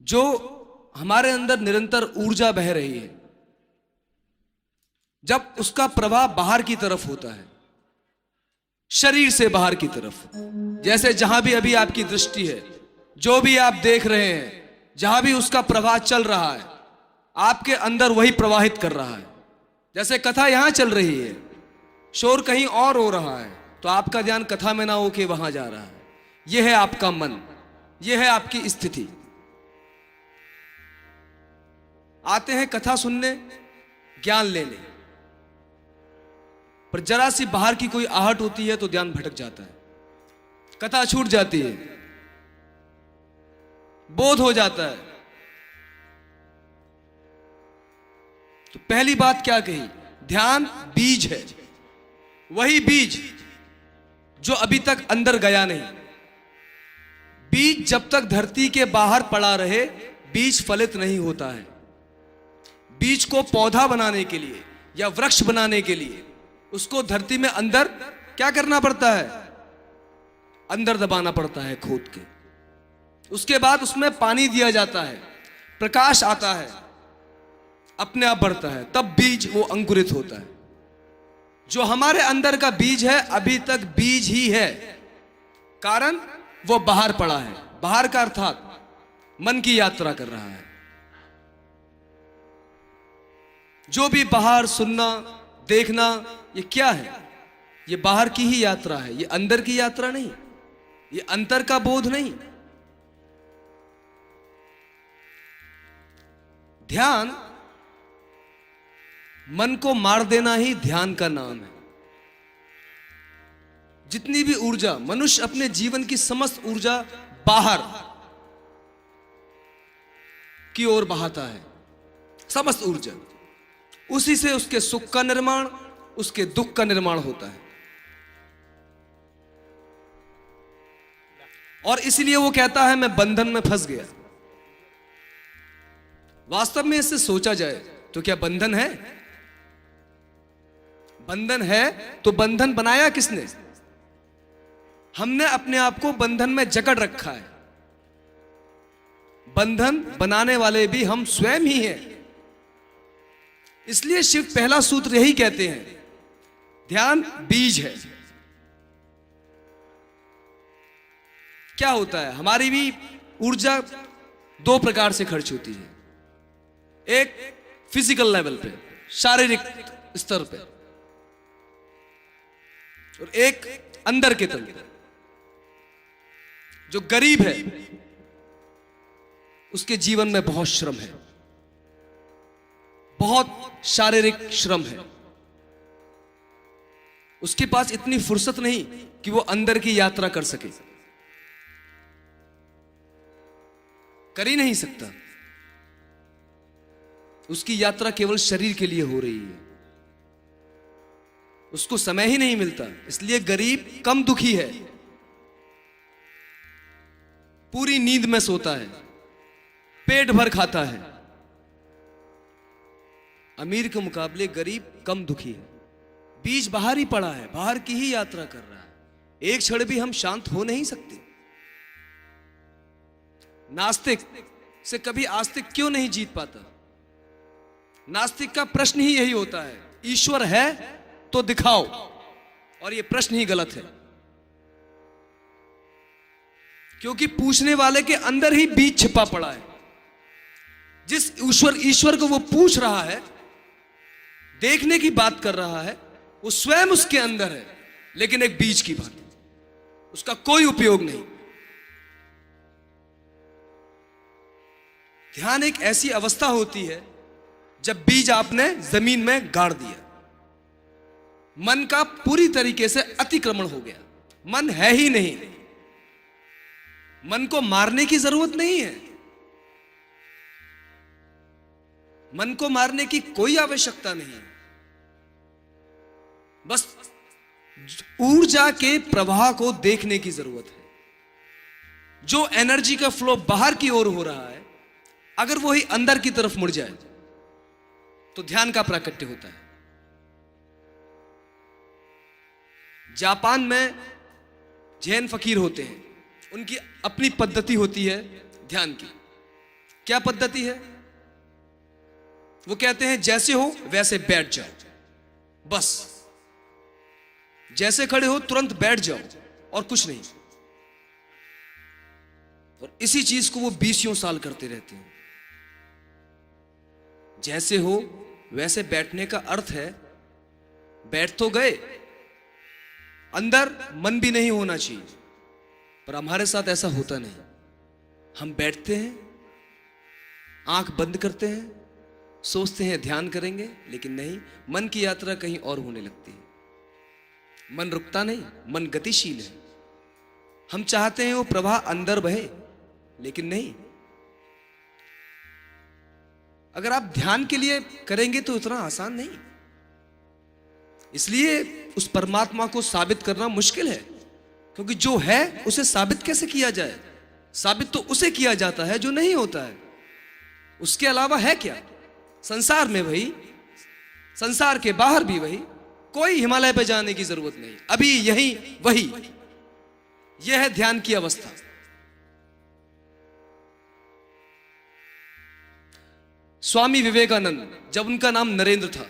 S6: जो हमारे अंदर निरंतर ऊर्जा बह रही है, जब उसका प्रवाह बाहर की तरफ होता है, शरीर से बाहर की तरफ, जैसे जहां भी अभी आपकी दृष्टि है, जो भी आप देख रहे हैं, जहां भी उसका प्रवाह चल रहा है, आपके अंदर वही प्रवाहित कर रहा है। जैसे कथा यहां चल रही है, शोर कहीं और हो रहा है, तो आपका ध्यान कथा में ना होके वहां जा रहा है। यह है आपका मन, यह है आपकी स्थिति। आते हैं कथा सुनने, ज्ञान लेने, पर जरा सी बाहर की कोई आहट होती है तो ध्यान भटक जाता है, कथा छूट जाती है, बोध हो जाता है। तो पहली बात क्या कही? ध्यान बीज है, वही बीज जो अभी तक अंदर गया नहीं। बीज जब तक धरती के बाहर पड़ा रहे, बीज फलित नहीं होता है। बीज को पौधा बनाने के लिए या वृक्ष बनाने के लिए उसको धरती में अंदर क्या करना पड़ता है? अंदर दबाना पड़ता है खोद के। उसके बाद उसमें पानी दिया जाता है, प्रकाश आता है, अपने आप बढ़ता है, तब बीज वो अंकुरित होता है। जो हमारे अंदर का बीज है अभी तक बीज ही है, कारण वो बाहर पड़ा है। बाहर का अर्थात मन की यात्रा कर रहा है। जो भी बाहर सुनना, देखना, ये क्या है? ये बाहर की ही यात्रा है, ये अंदर की यात्रा नहीं, ये अंतर का बोध नहीं। ध्यान, मन को मार देना ही ध्यान का नाम है। जितनी भी ऊर्जा, मनुष्य अपने जीवन की समस्त ऊर्जा बाहर की ओर बहाता है, समस्त ऊर्जा। उसी से उसके सुख का निर्माण, उसके दुख का निर्माण होता है। और इसलिए वो कहता है मैं बंधन में फंस गया। वास्तव में इससे सोचा जाए तो क्या बंधन है? बंधन है तो बंधन बनाया किसने? हमने अपने आप को बंधन में जकड़ रखा है। बंधन बनाने वाले भी हम स्वयं ही हैं। इसलिए शिव पहला सूत्र यही कहते हैं, ध्यान बीज है। क्या होता है? हमारी भी ऊर्जा दो प्रकार से खर्च होती है। एक फिजिकल लेवल पे, शारीरिक स्तर पे, और एक अंदर के तल पे। जो गरीब है उसके जीवन में बहुत श्रम है, बहुत शारीरिक श्रम है। उसके पास इतनी फुर्सत नहीं कि वो अंदर की यात्रा कर सके, कर ही नहीं सकता। उसकी यात्रा केवल शरीर के लिए हो रही है, उसको समय ही नहीं मिलता। इसलिए गरीब कम दुखी है, पूरी नींद में सोता है, पेट भर खाता है। अमीर के मुकाबले गरीब कम दुखी है। बीज बाहर ही पड़ा है, बाहर की ही यात्रा कर रहा है। एक क्षण भी हम शांत हो नहीं सकते। नास्तिक से कभी आस्तिक क्यों नहीं जीत पाता? नास्तिक का प्रश्न ही यही होता है, ईश्वर है तो दिखाओ। और यह प्रश्न ही गलत है, क्योंकि पूछने वाले के अंदर ही बीज छिपा पड़ा है। जिस ईश्वर को वो पूछ रहा है, देखने की बात कर रहा है, वो स्वयं उसके अंदर है, लेकिन एक बीज की बात, उसका कोई उपयोग नहीं। ध्यान एक ऐसी अवस्था होती है जब बीज आपने जमीन में गाड़ दिया, मन का पूरी तरीके से अतिक्रमण हो गया, मन है ही नहीं। मन को मारने की जरूरत नहीं है। मन को मारने की कोई आवश्यकता नहीं है। बस ऊर्जा के प्रवाह को देखने की जरूरत है। जो एनर्जी का फ्लो बाहर की ओर हो रहा है, अगर वही अंदर की तरफ मुड़ जाए तो ध्यान का प्राकट्य होता है। जापान में जैन फकीर होते हैं, उनकी अपनी पद्धति होती है ध्यान की। क्या पद्धति है? वो कहते हैं जैसे हो वैसे बैठ जाओ, बस जैसे खड़े हो तुरंत बैठ जाओ और कुछ नहीं। और इसी चीज को वो 20 साल करते रहते हैं। जैसे हो वैसे बैठने का अर्थ है बैठ तो गए, अंदर मन भी नहीं होना चाहिए। पर हमारे साथ ऐसा होता नहीं। हम बैठते हैं, आंख बंद करते हैं, सोचते हैं ध्यान करेंगे, लेकिन नहीं, मन की यात्रा कहीं और होने लगती है। मन रुकता नहीं, मन गतिशील है। हम चाहते हैं वो प्रवाह अंदर बहे, लेकिन नहीं। अगर आप ध्यान के लिए करेंगे तो इतना आसान नहीं। इसलिए उस परमात्मा को साबित करना मुश्किल है, क्योंकि जो है उसे साबित कैसे किया जाए? साबित तो उसे किया जाता है जो नहीं होता है। उसके अलावा है क्या? संसार में वही, संसार के बाहर भी वही। कोई हिमालय पे जाने की जरूरत नहीं, अभी यही वही। यह है ध्यान की अवस्था। स्वामी विवेकानंद, जब उनका नाम नरेंद्र था,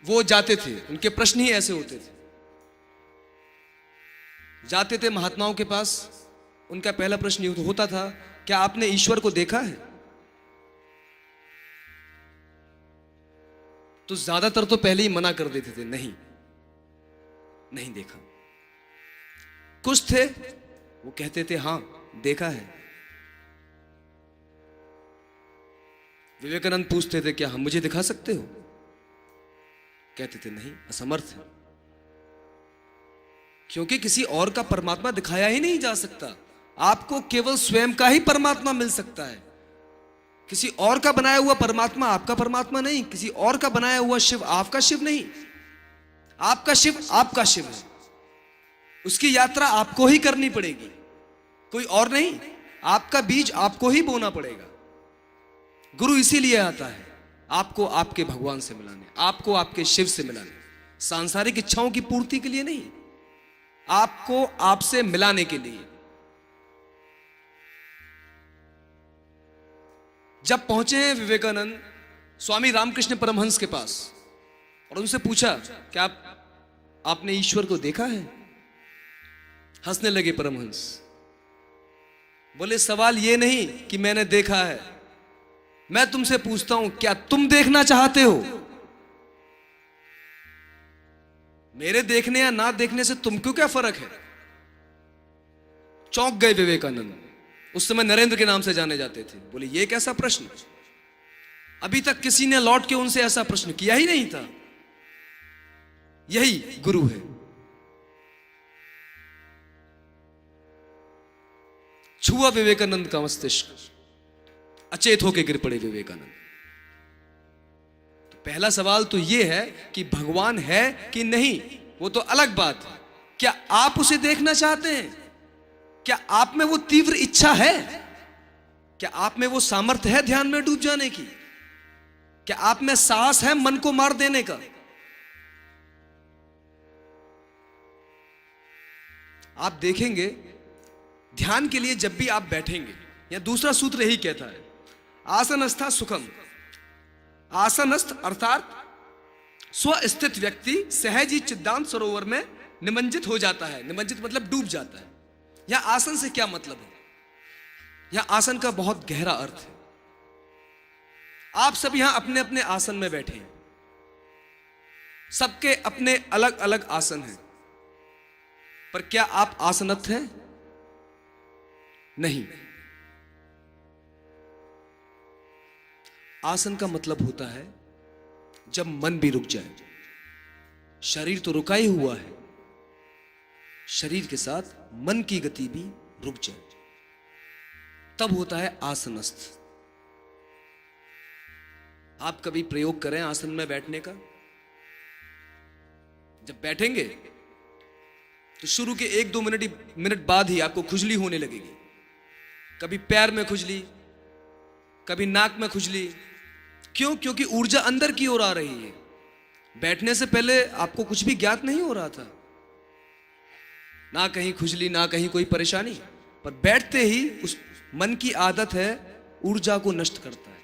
S6: वो जाते थे, उनके प्रश्न ही ऐसे होते थे। जाते थे महात्माओं के पास, उनका पहला प्रश्न ये होता था, क्या आपने ईश्वर को देखा है? तो ज्यादातर तो पहले ही मना कर देते थे, नहीं नहीं देखा। कुछ थे वो कहते थे हाँ देखा है। विवेकानंद पूछते थे क्या हम मुझे दिखा सकते हो? कहते थे नहीं, असमर्थ है। क्योंकि किसी और का परमात्मा दिखाया ही नहीं जा सकता। आपको केवल स्वयं का ही परमात्मा मिल सकता है। किसी और का बनाया हुआ परमात्मा आपका परमात्मा नहीं, किसी और का बनाया हुआ शिव आपका शिव नहीं। आपका शिव आपका शिव है, उसकी यात्रा आपको ही करनी पड़ेगी, कोई और नहीं। आपका बीज आपको ही बोना पड़ेगा। गुरु इसीलिए आता है, आपको आपके भगवान से मिलाने, आपको आपके शिव से मिलाने, सांसारिक इच्छाओं की पूर्ति के लिए नहीं, आपको आपसे मिलाने के लिए। जब पहुंचे हैं विवेकानंद स्वामी रामकृष्ण परमहंस के पास और उनसे पूछा क्या आपने ईश्वर को देखा है? हंसने लगे परमहंस, बोले सवाल ये नहीं कि मैंने देखा है, मैं तुमसे पूछता हूं क्या तुम देखना चाहते हो? मेरे देखने या ना देखने से तुमको क्या फर्क है? चौंक गए विवेकानंद। उस समय नरेंद्र के नाम से जाने जाते थे। बोले ये कैसा प्रश्न, अभी तक किसी ने लौट के उनसे ऐसा प्रश्न किया ही नहीं था। यही गुरु है। छुआ विवेकानंद का मस्तिष्क, अचेत होकर गिर पड़े विवेकानंद। तो पहला सवाल तो यह है कि भगवान है कि नहीं, वो तो अलग बात है। क्या आप उसे देखना चाहते हैं? क्या आप में वो तीव्र इच्छा है? क्या आप में वो सामर्थ्य है ध्यान में डूब जाने की? क्या आप में साहस है मन को मार देने का? आप देखेंगे ध्यान के लिए जब भी आप बैठेंगे, या दूसरा सूत्र यही कहता है, आसनस्था सुखम। आसनस्थ अर्थात स्वस्थित व्यक्ति सहज ही चिद्दांत सरोवर में निमज्जित हो जाता है। निमज्जित मतलब डूब जाता है। यहां आसन से क्या मतलब है? यहां आसन का बहुत गहरा अर्थ है। आप सब यहां अपने अपने आसन में बैठे हैं, सबके अपने अलग अलग आसन हैं, पर क्या आप आसनस्थ हैं? नहीं। आसन का मतलब होता है जब मन भी रुक जाए। शरीर तो रुका ही हुआ है, शरीर के साथ मन की गति भी रुक जाए, तब होता है आसनस्थ। आप कभी प्रयोग करें आसन में बैठने का। जब बैठेंगे तो शुरू के 1-2 मिनट बाद ही आपको खुजली होने लगेगी। कभी पैर में खुजली, कभी नाक में खुजली। क्यों? क्योंकि ऊर्जा अंदर की ओर आ रही है। बैठने से पहले आपको कुछ भी ज्ञात नहीं हो रहा था, ना कहीं खुजली, ना कहीं कोई परेशानी, पर बैठते ही उस मन की आदत है ऊर्जा को नष्ट करता है।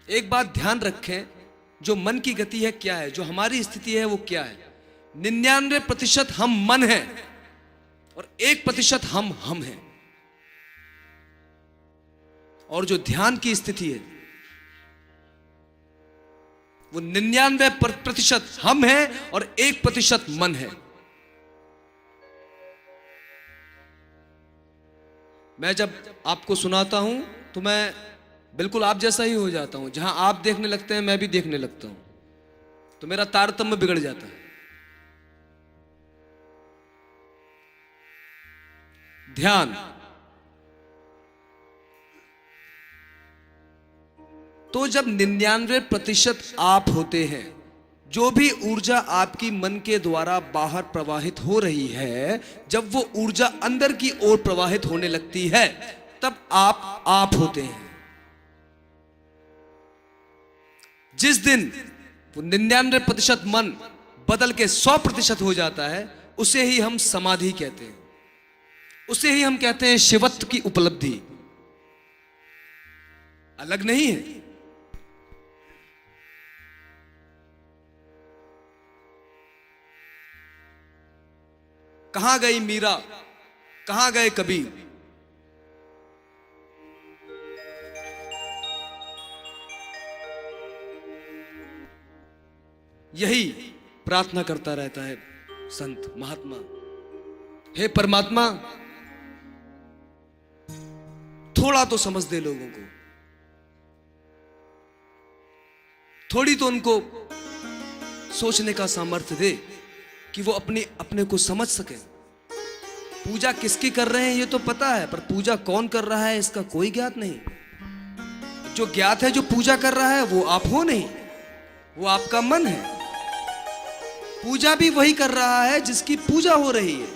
S6: एक बात ध्यान रखें, जो मन की गति है क्या है, जो हमारी स्थिति है वो क्या है। 99% हम मन हैं और 1% हम हैं। और जो ध्यान की स्थिति है वो 99% हम हैं और 1% मन है। मैं जब आपको सुनाता हूं तो मैं बिल्कुल आप जैसा ही हो जाता हूं। जहां आप देखने लगते हैं मैं भी देखने लगता हूं, तो मेरा तारतम्य बिगड़ जाता है। ध्यान। तो जब 99% आप होते हैं, जो भी ऊर्जा आपकी मन के द्वारा बाहर प्रवाहित हो रही है, जब वो ऊर्जा अंदर की ओर प्रवाहित होने लगती है, तब आप होते हैं। जिस दिन वो 99% मन बदल के 100% हो जाता है, उसे ही हम समाधि कहते हैं, उसे ही हम कहते हैं शिवत्व की उपलब्धि। अलग नहीं है। कहां गई मीरा, कहां गए कबीर। यही प्रार्थना करता रहता है संत महात्मा, हे परमात्मा थोड़ा तो समझ दे लोगों को, थोड़ी तो उनको सोचने का सामर्थ्य दे कि वो अपने को समझ सके। पूजा किसकी कर रहे हैं ये तो पता है, पर पूजा कौन कर रहा है इसका कोई ज्ञात नहीं। जो ज्ञात है जो पूजा कर रहा है वो आप हो नहीं, वो आपका मन है। पूजा भी वही कर रहा है जिसकी पूजा हो रही है।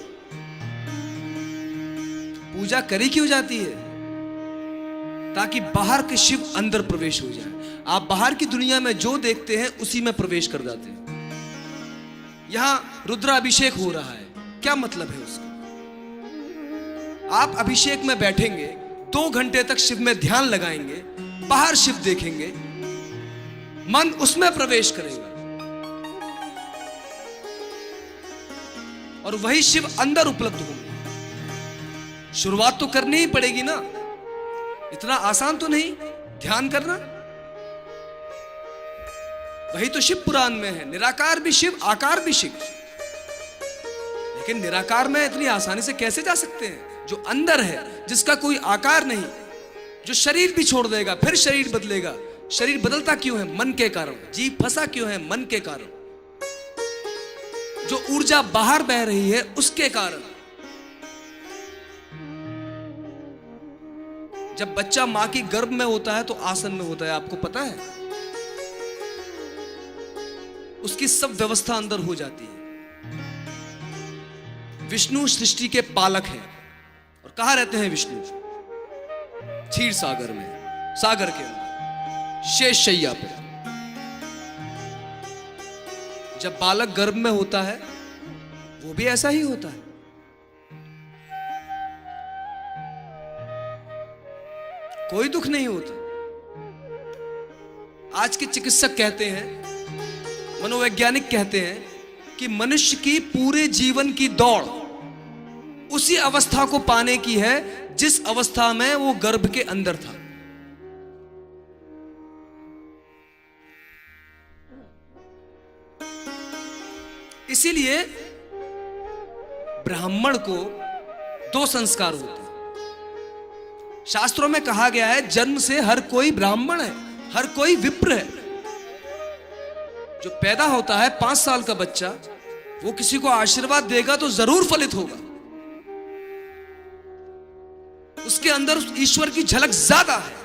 S6: पूजा करी क्यों जाती है? ताकि बाहर के शिव अंदर प्रवेश हो जाए। आप बाहर की दुनिया में जो देखते हैं उसी में प्रवेश कर जाते हैं। यहां रुद्राभिषेक हो रहा है, क्या मतलब है उसका? आप अभिषेक में बैठेंगे, 2 घंटे तक शिव में ध्यान लगाएंगे, बाहर शिव देखेंगे, मन उसमें प्रवेश करेगा और वही शिव अंदर उपलब्ध होंगे। शुरुआत तो करनी ही पड़ेगी ना, इतना आसान तो नहीं ध्यान करना। वही तो शिव पुराण में है, निराकार भी शिव, आकार भी शिव। लेकिन निराकार में इतनी आसानी से कैसे जा सकते हैं? जो अंदर है, जिसका कोई आकार नहीं, जो शरीर भी छोड़ देगा फिर शरीर बदलेगा। शरीर बदलता क्यों है? मन के कारण। जीव फंसा क्यों है? मन के कारण। जो ऊर्जा बाहर बह रही है उसके कारण। जब बच्चा मां की गर्भ में होता है तो आसन में होता है, आपको पता है? उसकी सब व्यवस्था अंदर हो जाती है। विष्णु सृष्टि के पालक हैं। और कहां रहते हैं विष्णु? क्षीर सागर में, सागर के अंदर, शेष शैया पर। जब बालक गर्भ में होता है वो भी ऐसा ही होता है। कोई दुख नहीं होता। आज के चिकित्सक कहते हैं, मनोवैज्ञानिक कहते हैं कि मनुष्य की पूरे जीवन की दौड़ उसी अवस्था को पाने की है जिस अवस्था में वो गर्भ के अंदर था। इसीलिए ब्राह्मण को 2 संस्कार होते हैं। शास्त्रों में कहा गया है जन्म से हर कोई ब्राह्मण है, हर कोई विप्र है। जो पैदा होता है 5 साल का बच्चा, वो किसी को आशीर्वाद देगा तो जरूर फलित होगा। उसके अंदर ईश्वर की झलक ज्यादा है।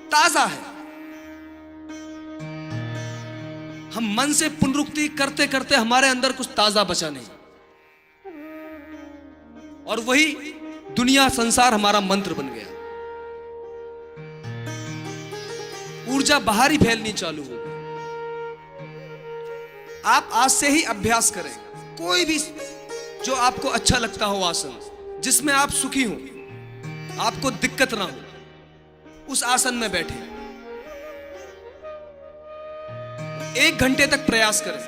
S6: ताजा है। हम मन से पुनरुक्ति करते करते हमारे अंदर कुछ ताजा बचा नहीं, और वही दुनिया संसार हमारा मंत्र बन गया। ऊर्जा बाहर ही फैलनी चालू हो गई। आप आज से ही अभ्यास करें, कोई भी जो आपको अच्छा लगता हो आसन, जिसमें आप सुखी हो, आपको दिक्कत ना हो, उस आसन में बैठे 1 घंटे तक प्रयास करें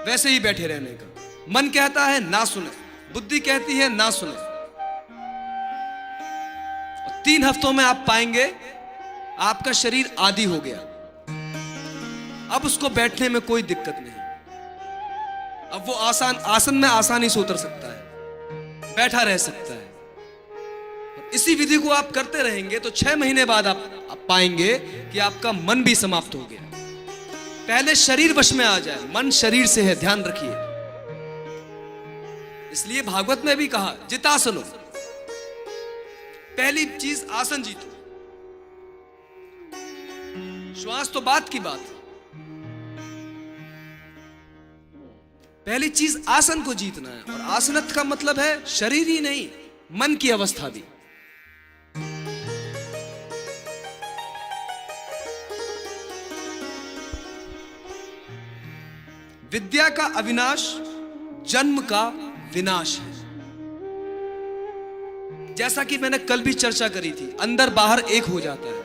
S6: वैसे ही बैठे रहने का। मन कहता है ना सुने, बुद्धि कहती है ना सुने। 3 हफ्तों में आप पाएंगे आपका शरीर आदी हो गया। अब उसको बैठने में कोई दिक्कत नहीं। अब वो आसन में आसानी से उतर सकता है, बैठा रह सकता है। इसी विधि को आप करते रहेंगे तो 6 महीने बाद आप पाएंगे कि आपका मन भी समाप्त हो गया। पहले शरीर वश में आ जाए, मन शरीर से है, ध्यान रखिए। इसलिए भागवत में भी कहा जितासनो, पहली चीज आसन जीतो। श्वास तो बात की बात, पहली चीज आसन को जीतना है। और आसनत का मतलब है शरीर ही नहीं, मन की अवस्था भी। विद्या का अविनाश जन्म का विनाश है। जैसा कि मैंने कल भी चर्चा करी थी, अंदर बाहर एक हो जाता है,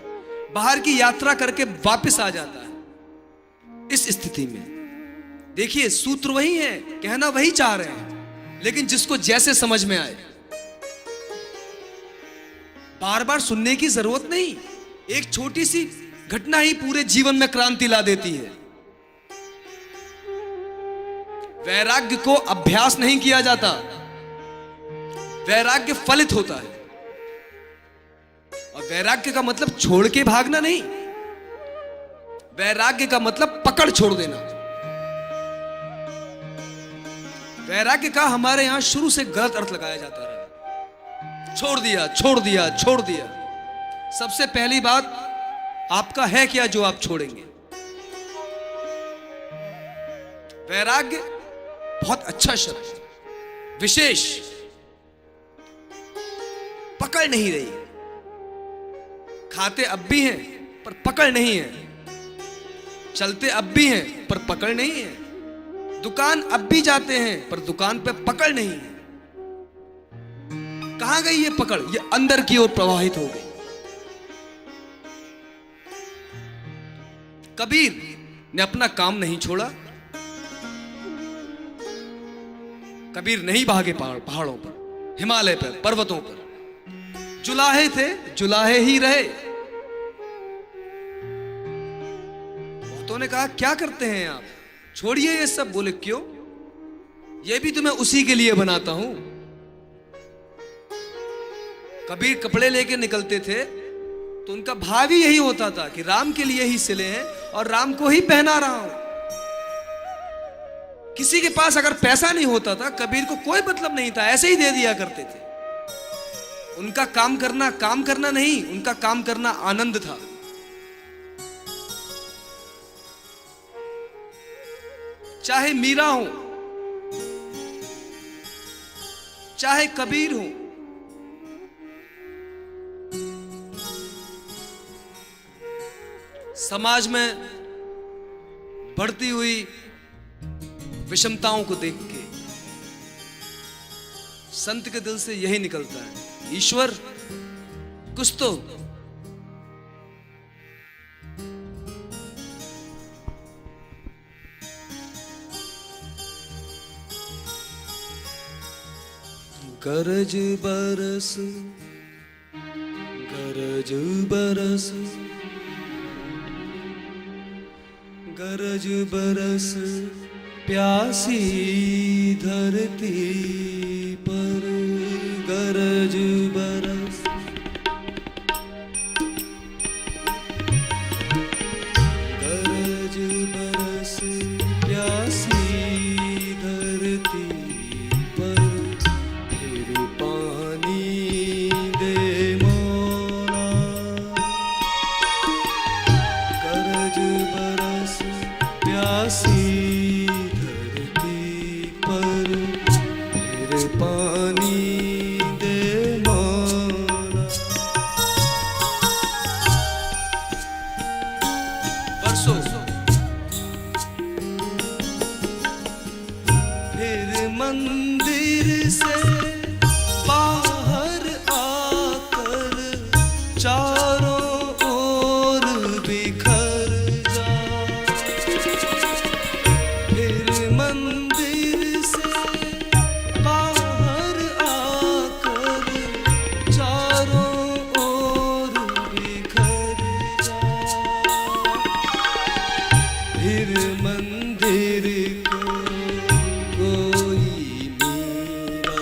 S6: बाहर की यात्रा करके वापस आ जाता है। इस स्थिति में देखिए सूत्र वही है, कहना वही चाह रहे हैं, लेकिन जिसको जैसे समझ में आए। बार बार सुनने की जरूरत नहीं, एक छोटी सी घटना ही पूरे जीवन में क्रांति ला देती है। वैराग्य को अभ्यास नहीं किया जाता, वैराग्य फलित होता है। और वैराग्य का मतलब छोड़ के भागना नहीं, वैराग्य का मतलब पकड़ छोड़ देना। वैराग्य का हमारे यहां शुरू से गलत अर्थ लगाया जाता है, छोड़ दिया छोड़ दिया छोड़ दिया। सबसे पहली बात, आपका है क्या जो आप छोड़ेंगे? वैराग्य बहुत अच्छा शब्द, विशेष। पकड़ नहीं रही, खाते अब भी हैं पर पकड़ नहीं है, चलते अब भी हैं पर पकड़ नहीं है, दुकान अब भी जाते हैं पर दुकान पे पकड़ नहीं है। कहां गई ये पकड़? ये अंदर की ओर प्रवाहित हो गई। कबीर ने अपना काम नहीं छोड़ा, कबीर नहीं भागे पहाड़ों पर, हिमालय पर, पर्वतों पर। जुलाहे थे, जुलाहे ही रहे। बहुतों ने कहा क्या करते हैं आप, छोड़िए ये सब। बोले क्यों? ये भी तो मैं उसी के लिए बनाता हूं। कबीर कपड़े लेके निकलते थे तो उनका भाव ही यही होता था कि राम के लिए ही सिले हैं और राम को ही पहना रहा हूं। किसी के पास अगर पैसा नहीं होता था, कबीर को कोई मतलब नहीं था, ऐसे ही दे दिया करते थे। उनका काम करना नहीं, उनका काम करना आनंद था। चाहे मीरा हो, चाहे कबीर हो, समाज में बढ़ती हुई विषमताओं को देख के संत के दिल से यही निकलता है, ईश्वर कुछ तो। गरज बरस, गरज बरस, गरज बरस प्यासी धरती पर, गरज बरस। गरज बरस प्यासी धरती पर, फिर पानी दे मौला। प्यासी धरती पर फिर पानी दे मौला। परसों फिर मंदिर से बाहर आकर चारों ओर बिखर जा। फिर मंदिर से बाहर आकर चारों ओर बिखर जा। फिर मंदिर को कोई मीरा,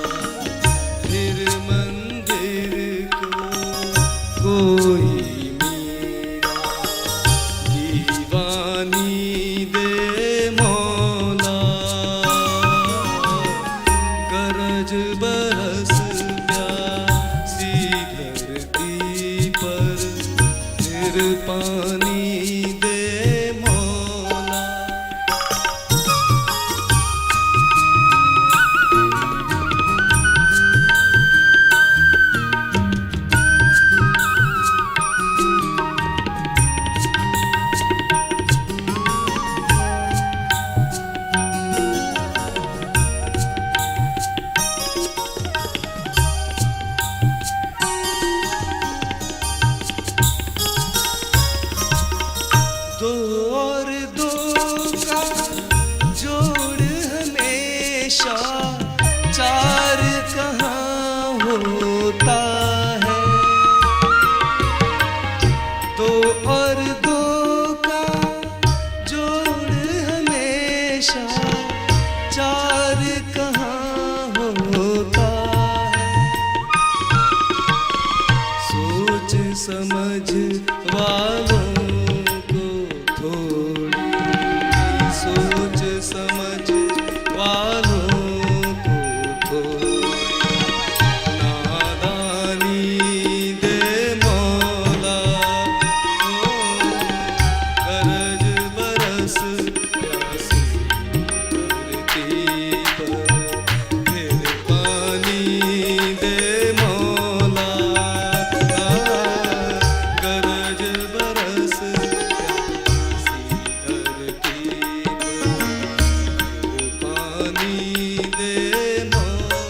S6: फिर मंदिर को कोई मीरा, दीवानी दे मौला। गरज बरस प्यासी धरती पर फिर पानी दे मौला। दो और दो का जोड़ हमेशा चार कहाँ होता है। दो और दो का जोड़ हमेशा चार कहाँ होता है। सोच समझ वालों को थोड़ी, सोच समझ वालों को थोड़ी नादानी दे मौला। ओ गरज बरस प्यासी धरती पर फिर पानी दे मौला। गरज बरस प्यासी धरती पर फिर पानी दे मौला।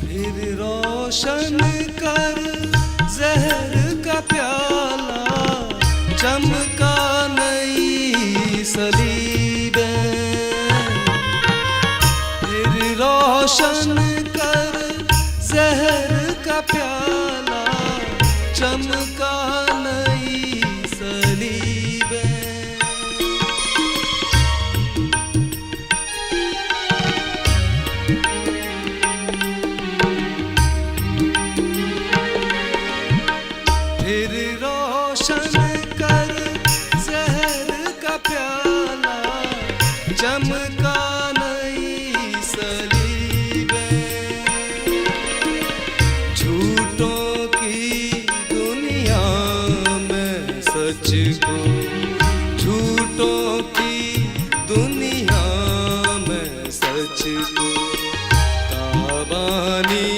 S6: फिर रोशन कर जहर का प्याला, चमका नई सलीबें। फिर रोशन कर जहर का प्याला, चमका नई सलीबें। फिर रोशन कर जहर का प्याला, चमका नई सलीबें। झूठों की दुनिया में सच को, झूठों की दुनिया में सच को ताबानी